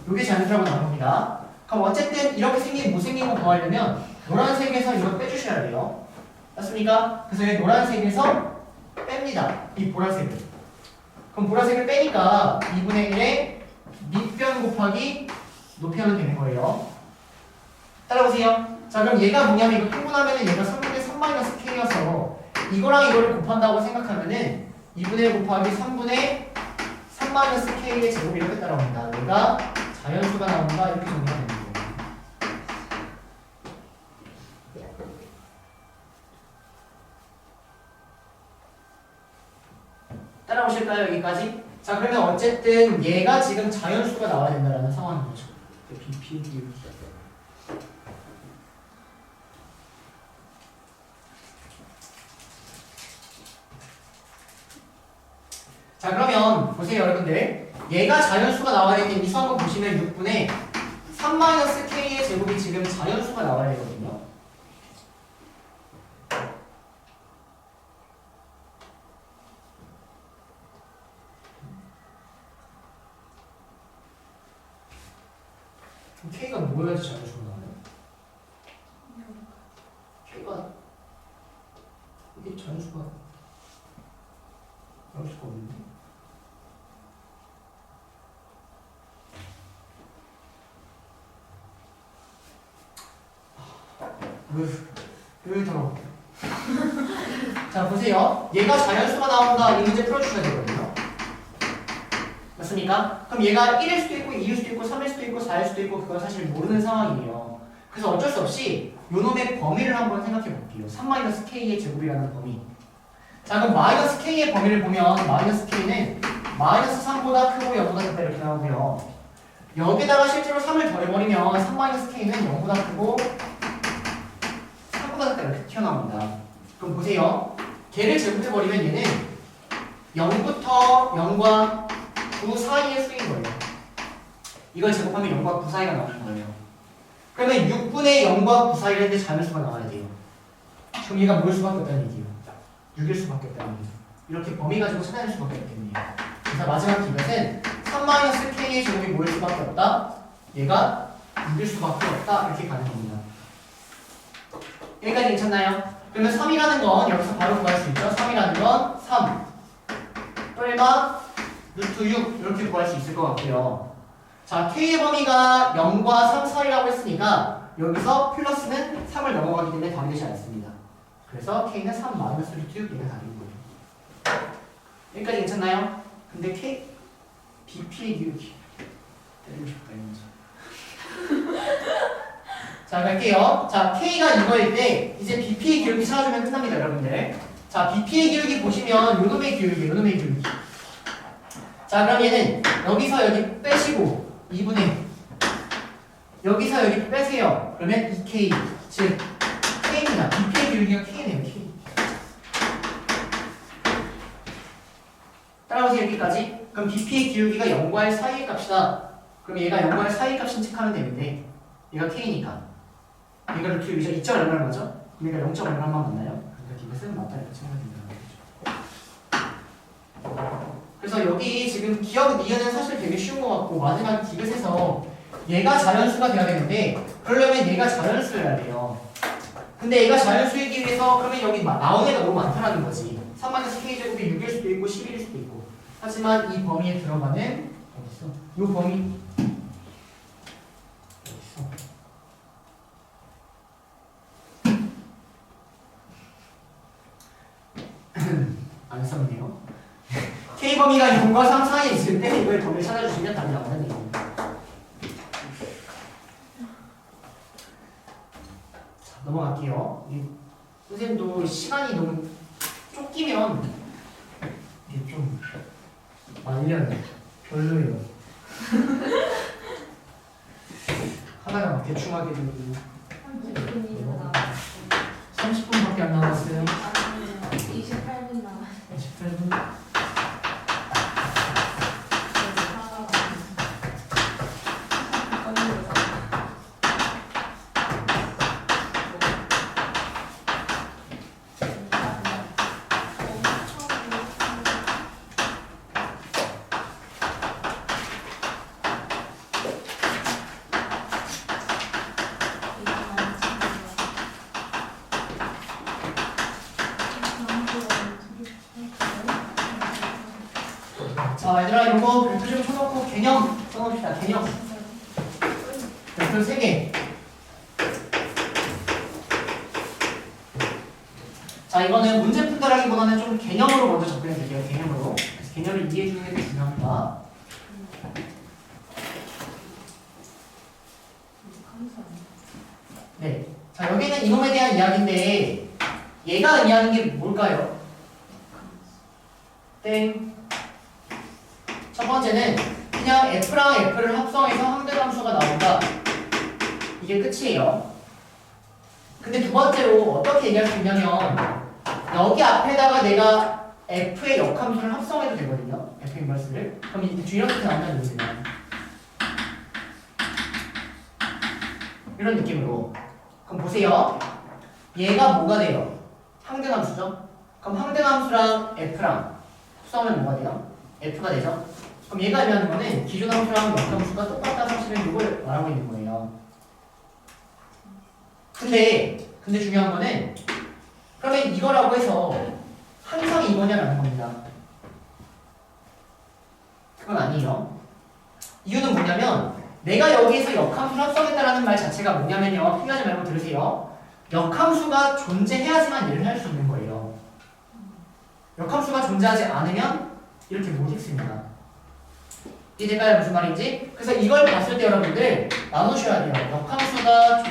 요게 자연수라고 나온 겁니다. 그럼 어쨌든 이렇게 생긴 못생긴 거 구하려면 노란색에서 이거 빼주셔야 돼요. 맞습니까? 그래서 이 노란색에서 뺍니다. 이 보라색을. 그럼 보라색을 빼니까 2분의 1에 밑변 곱하기 높이 하면 되는 거예요. 따라오세요. 자, 그럼 얘가 뭐냐면 이거 통분하면은 얘가 3분의 3 마이너스 K여서 이거랑 이거를 곱한다고 생각하면은 2분의 1 곱하기 3분의 3 마이너스 K의 제곱이 이렇게 따라옵니다. 얘가 자연수가 나온다 이렇게 정리가 됩니다. 따라오실까요? 여기까지? 자, 그러면 어쨌든 얘가 지금 자연수가 나와야 된다는 상황인 거죠. BPD. 자, 그러면 보세요, 여러분들. 얘가 자연수가 나와야 되는 이수 한번 보시면 6분의 3-k의 제곱이 지금 자연수가 나와야 되거든요. 그럼 K가 뭐여야지 자연수가 나와요? K가 이게 자연수가 나올 수가 없는데. 더러워. 자, 보세요. 얘가 자연수가 나온다. 이 문제 풀어주셔야 되거든요. 맞습니까? 그럼 얘가 1일 수도 있고 2일 수도 있고 3일 수도 있고 4일 수도 있고 그건 사실 모르는 상황이에요. 그래서 어쩔 수 없이 요놈의 범위를 한번 생각해 볼게요. 3-k의 제곱이라는 범위. 자, 그럼 -k의 범위를 보면 -k는 -3보다 크고 0보다 작다 이렇게 나오고요. 여기다가 실제로 3을 더해버리면 3-k는 0보다 크고 3보다 작다 이렇게 튀어나옵니다. 그럼 보세요. 걔를 제곱해버리면 얘는 0부터 0과 9 사이의 수인 거예요. 이걸 제곱하면 0과 9 사이가 나오는 거예요. 그러면 6분의 0과 9 사이를 했는데 자연수가 나와야 돼요. 그럼 얘가 뭘 수밖에 없다는 얘기예요. 6일 수밖에 없다는 얘기죠. 이렇게 범위 가지고 찾아낼 수밖에 없기 때문이에요. 그래서 마지막 기vet은 3-k의 제곱이 뭐일 수밖에 없다? 얘가 6일 수밖에 없다. 이렇게 가는 겁니다. 여기까지 괜찮나요? 그러면 3이라는 건 여기서 바로 구할 수 있죠. 3이라는 건 3 뿔마 루트 6 이렇게 구할 수 있을 것 같고요. 자, K의 범위가 0과 3 사이라고 했으니까 여기서 플러스는 3을 넘어가기 때문에 답이 되지 않습니다. 그래서 K는 3 마이너스 루트 6 얘가 답인 거예요. 여기까지 괜찮나요? 근데 K, BP의 기울기 때리고 싶다 이거죠. 자, 갈게요. 자, K가 이거일 때 이제 BP의 기울기 찾아주면 끝납니다, 여러분들. 자, BP의 기울기 보시면 요놈의 기울기. 자, 그럼 얘는 여기서 여기 빼시고 2분의 여기서 여기 빼세요. 그러면 2K, 즉 K입니다. BP의 기울기가 K네요, K. 따라오세요, 여기까지. 그럼 BP의 기울기가 0과 1 사이의 값이다. 그럼 얘가 0과 1 사이의 값인 측하면 되는데 얘가 K니까 얘가 루트 6이죠. 2.1 얼마나 맞죠? 그럼 얘가 0.1 얼마만 맞나요? 그러니까 이것은 맞다 이렇게 생각이 듭니다. 그래서 여기 지금 기억 니은은 사실 되게 쉬운 것 같고 마지막 디귿에서 얘가 자연수가 돼야 되는데 그러려면 얘가 자연수여야 돼요. 근데 얘가 자연수이기 위해서 그러면 여기 나온 애가 너무 많다라는 거지. 3-k 제곱이 6일 수도 있고 11일 수도 있고. 하지만 이 범위에 들어가는 어딨어? 이 범위 어딨어? 안 썼네요. K 범위가 0과 3 사이에 있을 때 이걸 범위를 찾아주시면 답이 나오는 얘기입니다. 자, 넘어갈게요. 선생님도 시간이 너무 쫓기면 이게 좀 말려요. 별로예요. 하나가 막 대충 하게 되고 30분밖에 안 남았어요. 28분 남았어요. 28분. 자, 얘들아, 이거 별표 좀 쳐놓고 개념 써놓읍시다. 개념. 별표 3개. 자, 이거는 문제 푼다라기보다는 좀 개념으로 먼저 접근해 드릴게요. 개념으로. 그래서 개념을 이해해 주는 게 중요합니다. 네. 자, 여기는 이놈에 대한 이야기인데 얘가 의미하는 게 뭘까요? 땡. 첫 번째는 그냥 f랑 f를 합성해서 상대함수가 나온다. 이게 끝이에요. 근데 두 번째로 어떻게 얘기할 수 있냐면 여기 앞에다가 내가 f의 역함수를 합성해도 되거든요. f 인버스를. 그럼 이렇게 나온다는 얘기잖아요. 이런 느낌으로. 그럼 보세요. 얘가 뭐가 돼요? 항등함수죠? 그럼 항등함수랑 f랑 합성하면 뭐가 돼요? f가 되죠? 그럼 얘가 의미하는 거는 기준함수랑 역함수가 똑같다 사실은 이걸 말하고 있는 거예요. 근데 중요한 거는 그러면 이거라고 해서 항상 이거냐라는 겁니다. 그건 아니에요. 이유는 뭐냐면 내가 여기에서 역함수를 합성했다라는 말 자체가 뭐냐면요. 피하지 말고 들으세요. 역함수가 존재해야지만 얘를 할 수 있는 거예요. 역함수가 존재하지 않으면 이렇게 못 읽습니다. 이해될까요? 무슨 말인지? 그래서 이걸 봤을 때 여러분들 나누셔야 돼요. 역함수가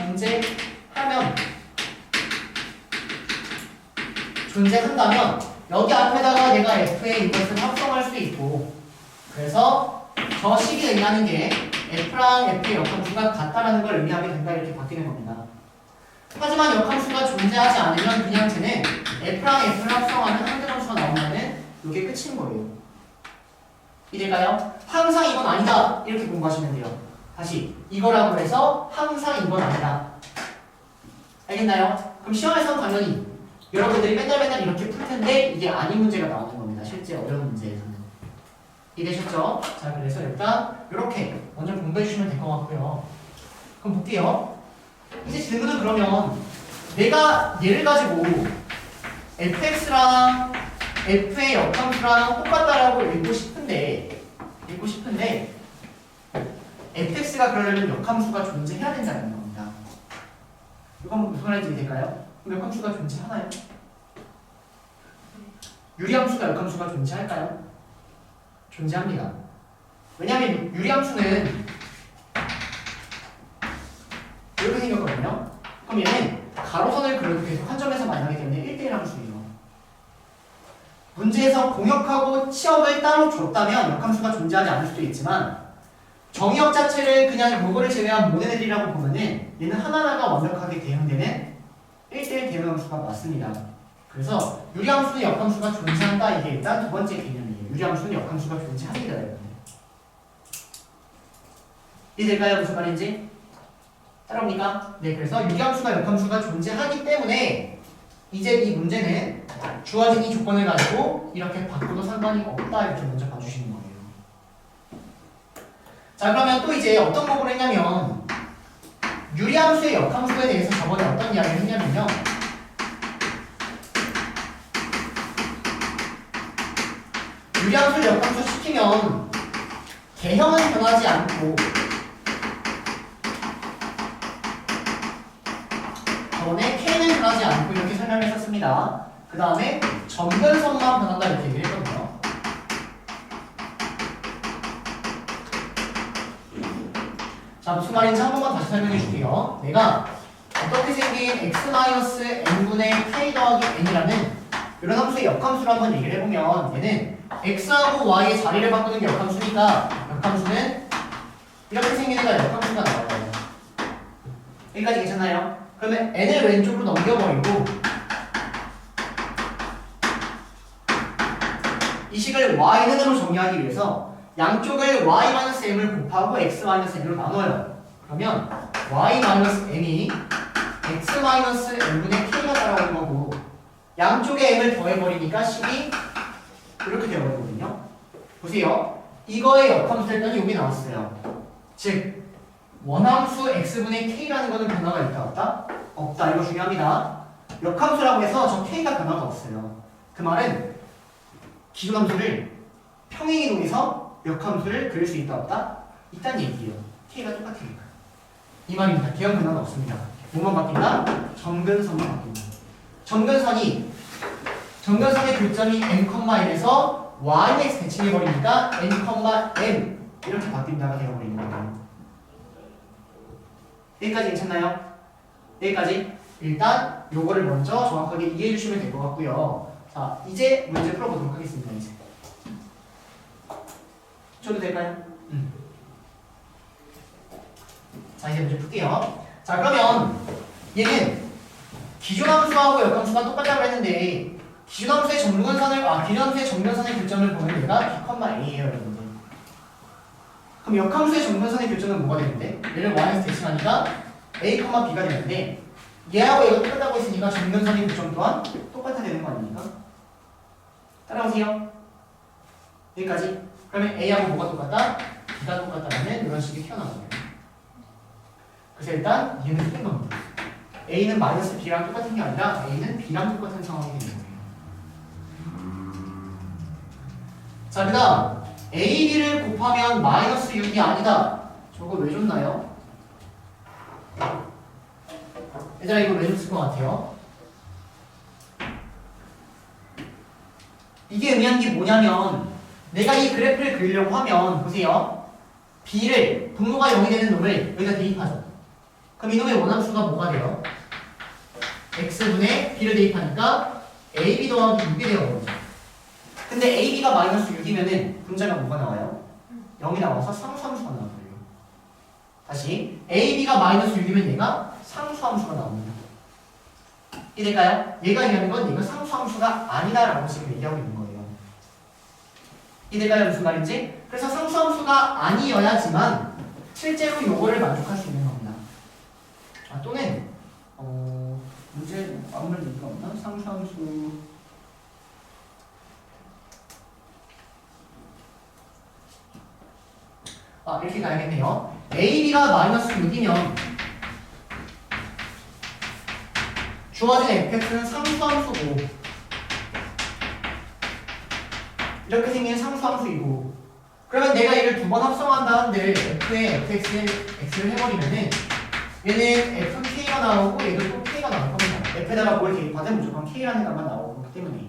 존재한다면 여기 앞에다가 내가 f의 이것을 합성할 수 있고 그래서 저 식이 의미하는 게 f랑 f의 역함수가 같다라는 걸 의미하게 된다 이렇게 바뀌는 겁니다. 하지만 역함수가 존재하지 않으면 그냥 쟤는 f랑 f를 합성하면 항등함수가 나오면은 이게 끝인 거예요. 이해될까요? 항상 이건 아니다 이렇게 공부하시면 돼요. 다시 이거라고 해서 항상 이건 아니다. 알겠나요? 그럼 시험에서는 당연히 여러분들이 맨날 이렇게 풀 텐데 이게 아닌 문제가 나오는 겁니다. 실제 어려운 문제에서는. 이해되셨죠? 자, 그래서 일단 이렇게 먼저 공부해 주시면 될 것 같고요. 그럼 볼게요. 이제 질문은 그러면 내가 얘를 가지고 fx랑 f의 역함수랑 똑같다라고 읽고 싶은데 fx가 그러려면 역함수가 존재해야 된다는 겁니다. 이건 무슨 말인지 이해될까요? 그럼 역함수가 존재하나요? 유리함수가 역함수가 존재할까요? 존재합니다. 왜냐하면 유리함수는 이렇게 생겼거든요. 그럼 얘는 가로선을 그려도 계속 한 점에서 만나기 때문에 1대1 함수예요. 문제에서 공역하고 치역을 따로 줬다면 역함수가 존재하지 않을 수도 있지만 정의역 자체를 그냥 요거를 제외한 모네들이라고 보면은 얘는 하나하나가 완벽하게 대응되는 1대1 대응함수가 맞습니다. 그래서 유리함수는 역함수가 존재한다 이게 일단 두 번째 개념이에요. 유리함수는 역함수가 존재합니다. 이해될까요? 무슨 말인지? 따라옵니까? 네, 그래서 유리함수가 역함수가 존재하기 때문에 이제 이 문제는 주어진 이 조건을 가지고 이렇게 바꿔도 상관이 없다 이렇게 먼저 봐주시는 거예요. 자, 그러면 또 이제 어떤 공부를 했냐면 유리함수의 역함수에 대해서 저번에 어떤 이야기를 했냐면요. 유리함수를 역함수 시키면 개형은 변하지 않고 저번에 K는 변하지 않고 이렇게 설명을 했었습니다. 그 다음에 점근선만 변한다 이렇게 얘기를 했거든요. 자, 무슨 말인지 한 번만 다시 설명해 줄게요. 내가 어떻게 생긴 x-n분의 k 더하기 n이라는 이런 함수의 역함수를 한번 얘기를 해보면 얘는 x하고 y의 자리를 바꾸는 게 역함수니까 역함수는 이렇게 생긴 애가 역함수가 나와요. 여기까지 괜찮나요? 그러면 n을 왼쪽으로 넘겨버리고 이 식을 y는으로 정리하기 위해서 양쪽을 y-m을 곱하고 x-n으로 나눠요. 그러면 y-m이 x-n분의 k가 따라오는 거고 양쪽에 m을 더해버리니까 식이 이렇게 되어버리거든요. 보세요. 이거의 역함수 했더니 여기 나왔어요. 즉 원함수 x분의 k라는 거는 변화가 있다 없다? 없다. 이거 중요합니다. 역함수라고 해서 저 k가 변화가 없어요. 그 말은 기준함수를 평행이동해서 역함수를 그릴 수 있다 없다? 있다는 얘기예요. k가 똑같으니까. 이 말입니다. 개형 변화가 없습니다. 뭐만 바뀐다? 점근선만 바뀐다. 점근선의 교점이 n,n에서 yx 대칭해버리니까 n,m 이렇게 바뀐다가 되어버리는 거예요. 여기까지 괜찮나요? 여기까지? 일단 요거를 먼저 정확하게 이해해 주시면 될 것 같고요. 자, 이제 문제 풀어보도록 하겠습니다. 이제. 줘도 될까요? 자 이제 문제 풀게요. 자 그러면 얘는 기존함수하고 역함수가 똑같다고 했는데 기존함수의 정근선의 교점을 보면 얘가 B, A예요 여러분들. 그럼 역함수의 정근선의 교점은 뭐가 되는데? 얘를 Y에서 대칭하니까 A, B가 되는데 얘하고 얘가 똑같다고 했으니까 정근선의 교점 또한 똑같아 되는 거 아닙니까? 따라오세요. 여기까지. 그러면 A하고 뭐가 똑같다? B가 똑같다라는 이런 식이 튀어나와요. 그래서 일단 얘는 틀린 겁니다. A는 마이너스 B랑 똑같은 게 아니라 A는 B랑 똑같은 상황이 되는 거예요. 자, 그 다음 A, B를 곱하면 마이너스 6이 아니다. 저거 왜 줬나요? 얘들아 이거 왜 줬을 것 같아요? 이게 의미하는 게 뭐냐면 내가 이 그래프를 그리려고 하면 보세요. B를 분모가 0이 되는 놈을 여기다 대입하죠. 그럼 이놈의 원함수가 뭐가 돼요? x분의 b를 대입하니까 ab 더하기 6이 되어버리죠. 근데 ab가 마이너스 6이면은 분자가 뭐가 나와요? 0이 나와서 상수함수가 나와요. 다시 ab가 마이너스 6이면 얘가 상수함수가 나옵니다. 이해될까요? 얘가 얘기하는 건 얘가 상수함수가 아니다라고 지금 얘기하고 있는 거예요. 이해될까요? 무슨 말인지? 그래서 상수함수가 아니어야지만 실제로 요거를 만족할 수 있는 겁니다. 아, 또는 문제 아무래도 이거 없나? 상수함수 이렇게 가야겠네요. AB가 마이너스 6이면 주어진 fx는 상수함수고 이렇게 생긴 상수함수이고 그러면 내가 이를 두 번 합성한다는데 f에 fx를 x를 해버리면은 얘는 fk가 나오고 얘도 또 k가 나올 겁니다. f에다가 뭘 대입하든 무조건 k라는 값만 나오기 때문에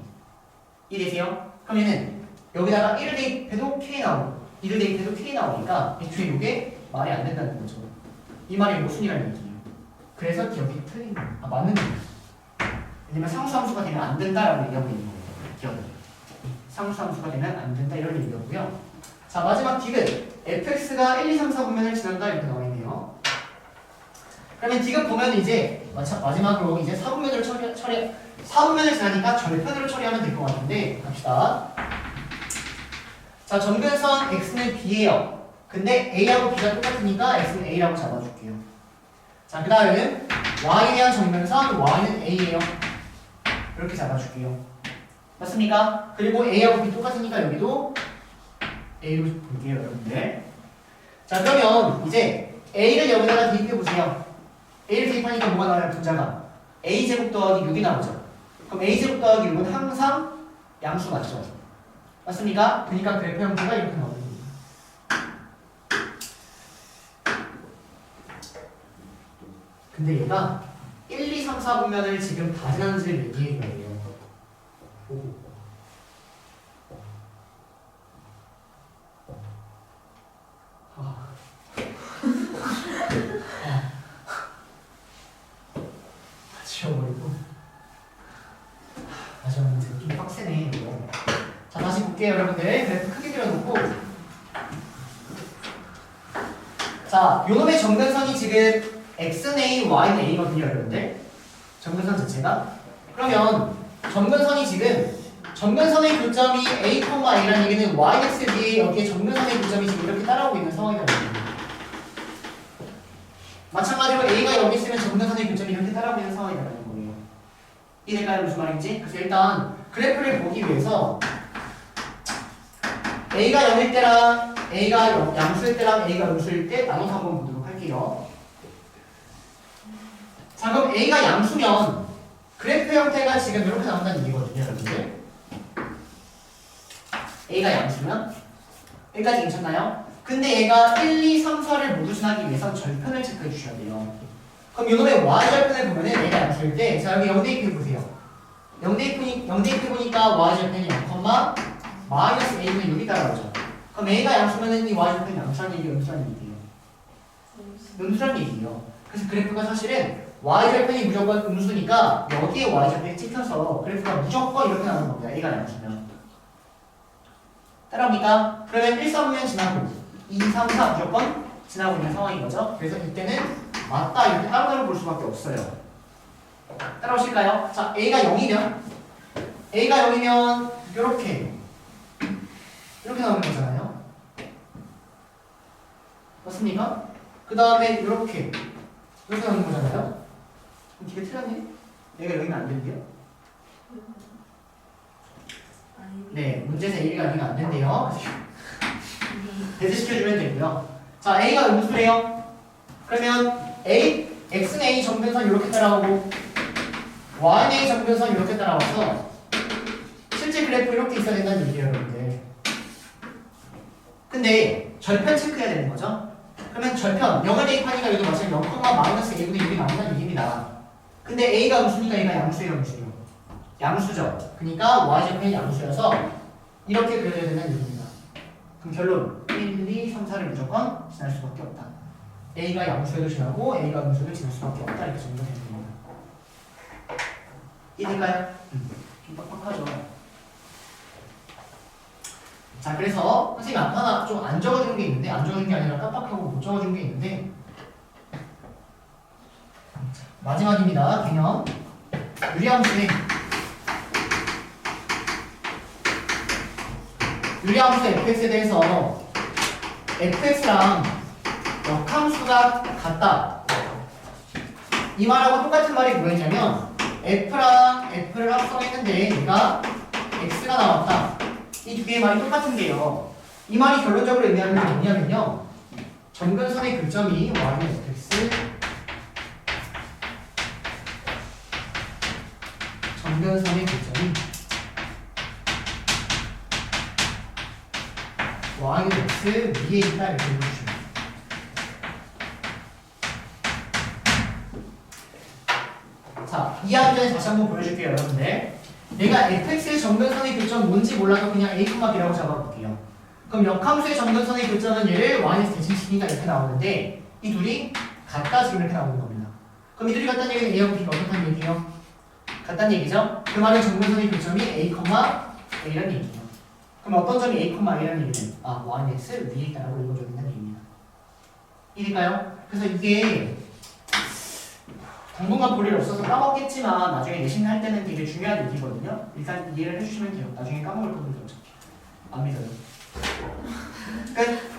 이해되세요? 그럼 얘는 여기다가 1을 대입해도 k 나오고 2를 대입해도 k 나오니까 애초에 이게 말이 안 된다는 거죠. 이 말이 모순이라는 얘기예요. 그래서 기억이 틀린 거예요. 맞는 거예요. 왜냐면 상수함수가 되면 안 된다라고 얘기하고 있는 거예요. 기억을. 상수함수가 되면 안 된다 이런 얘기였고요. 자 마지막 디귿 fx가 1, 2, 3, 4 분면을 지난다 이렇게 나와 있네요. 그러면 디귿 보면 이제 마지막으로 이제 4분면을 4분면을 지나니까 절편으로 처리하면 될 것 같은데 갑시다. 자 정근선 x는 b예요. 근데 a하고 b가 똑같으니까 x는 a라고 잡아줄게요. 자 그 다음은 y에 대한 정근선 y는 a예요. 이렇게 잡아줄게요. 맞습니까? 그리고 a하고 b 똑같으니까 여기도 a로 볼게요 여러분들. 자 그러면 이제 a를 여기다가 대입해보세요. a를 대입하니까 뭐가 나와요? 분자가 a제곱 더하기 6이 나오죠. 그럼 a제곱 더하기 6은 항상 양수 맞죠? 맞습니까? 그러니까 그래프 형태가 이렇게 나오는 거예요. 근데 얘가 1, 2, 3, 4분면을 지금 다 지나는지를 얘기해 줘야 돼요. 지워버리고 다시 한번 좀 빡세네 이거. 자 다시 볼게요 여러분들. 그래프 크게 그려놓고 자 요놈의 정근선이 지금 x는 a, y는 a거든요 여러분들. 정근선 자체가. 그러면 정근선이 지금 정근선의 교점이 a, a라는 얘기는 yx 뒤에 여기에 정근선의 교점이 지금 이렇게 따라오고 있는 상황이거든요. 마찬가지로 a가 여기 있으면 정근선의 교점이 이렇게 따라오고 있는 상황이라는 거예요. 이해될까요? 무슨 말인지? 그래서 일단 그래프를 보기 위해서 a가 0일 때랑 a가 양수일 때랑 a가 음수일 때 나눠서 한번 보도록 할게요. 자 그럼 a가 양수면 그래프 형태가 지금 이렇게 나온다는 얘기거든요 여러분들. a가 양수면 여기까지 괜찮나요? 근데 얘가 1, 2, 3, 4를 모두 지나기 위해선 절편을 체크해 주셔야 돼요. 그럼 이놈의 y절편을 보면은 얘가 양수일 때 자 여기 0 대입해보세요. 0 대입해보니까 y절편이 0, 마이너스 a분의 6이 따라오죠. 그럼 a가 양수면은 이 y절편이 양수라는 얘기가 음수라는 얘기예요. 음수라는 얘기예요. 그래서 그래프가 사실은 y절편이 무조건 음수니까 여기에 y절편이 찍혀서 그래프가 무조건 이렇게 나오는 겁니다. a가 양수면. 따라옵니까? 그러면 1, 3면 지나고 2, 3, 4 무조건 지나고 있는 상황인 거죠. 그래서 이때는 맞다 이렇게 따로따로 볼 수밖에 없어요. 따라오실까요? 자, A가 0이면 이렇게 나오는 거잖아요. 맞습니까? 그 다음에 이렇게 나오는 거잖아요. 그럼 되게 틀렸네? 얘가 0이면 안 된대요? 네, 문제에서 A가 0이면 안 된대요. 배제시켜주면 되고요. 자, A가 음수래요. 그러면 X는 A 정변선 이렇게 따라오고 Y는 A 정변선 이렇게 따라와서 실제 그래프 이렇게 있어야 된다는 얘기예요, 여러분들. 근데 절편 체크해야 되는 거죠. 그러면 절편 0을 대입하니까 여기도 마찬가지 0, 마이너스 A분의 1이 나온다는 얘기입니다. 근데 A가 음수니까 A가 양수예요, 음수예요. 양수죠. 그러니까 Y제곱은 양수여서 이렇게 그려야 된다는 얘기입니다. 그럼 결론 1, 2, 3, 4를 무조건 지날 수밖에 없다. A가 양수에도 지나고 A가 음수에도 지날 수밖에 없다. 이렇게 정리가 되는 겁니다. 이해될까요? 좀 빡빡하죠. 자, 그래서 선생님 하나 좀 안 적어준 게 있는데, 안 적어준 게 아니라 깜빡하고 못 적어준 게 있는데, 마지막입니다. 개념 유리함수의 유리함수 fx에 대해서 fx랑 역함수가 같다. 이 말하고 똑같은 말이 뭐였냐면 f랑 f를 합성했는데 얘가 x가 나왔다. 이 두 개의 말이 똑같은 게요. 이 말이 결론적으로 의미하는 게 뭐냐면요. 점근선의 교점이 y는 fx, 점근선의 교점이 y는 x 위에 있다 이렇게 보여주시면. 자, 이해하기 전에 다시 한번 보여줄게요, 여러분들. 내가 fx의 점근선의 교점 뭔지 몰라도 그냥 a, b라고 잡아볼게요. 그럼 역함수의 점근선의 교점은 얘를 y에서 대칭시키니까 이렇게 나오는데 이 둘이 같다 지금 이렇게 나오는 겁니다. 그럼 이 둘이 같다는 얘기는 a하고 b가 어떻다는 얘기예요? 같다는 얘기죠? 그 말은 점근선의 교점이 a, a라는 얘기예요. 그럼 어떤 점이 a, a라는 얘기는 y는 x 위에 있다라고 읽어줘야 된다는 얘기입니다. 이해될까요? 그래서 이게 당분간 볼 일 없어서 까먹겠지만 나중에 내신 할 때는 되게 중요한 얘기거든요. 일단 이해를 해주시면 돼요. 나중에 까먹을 거든요. 어차피 안 믿어요. 끝.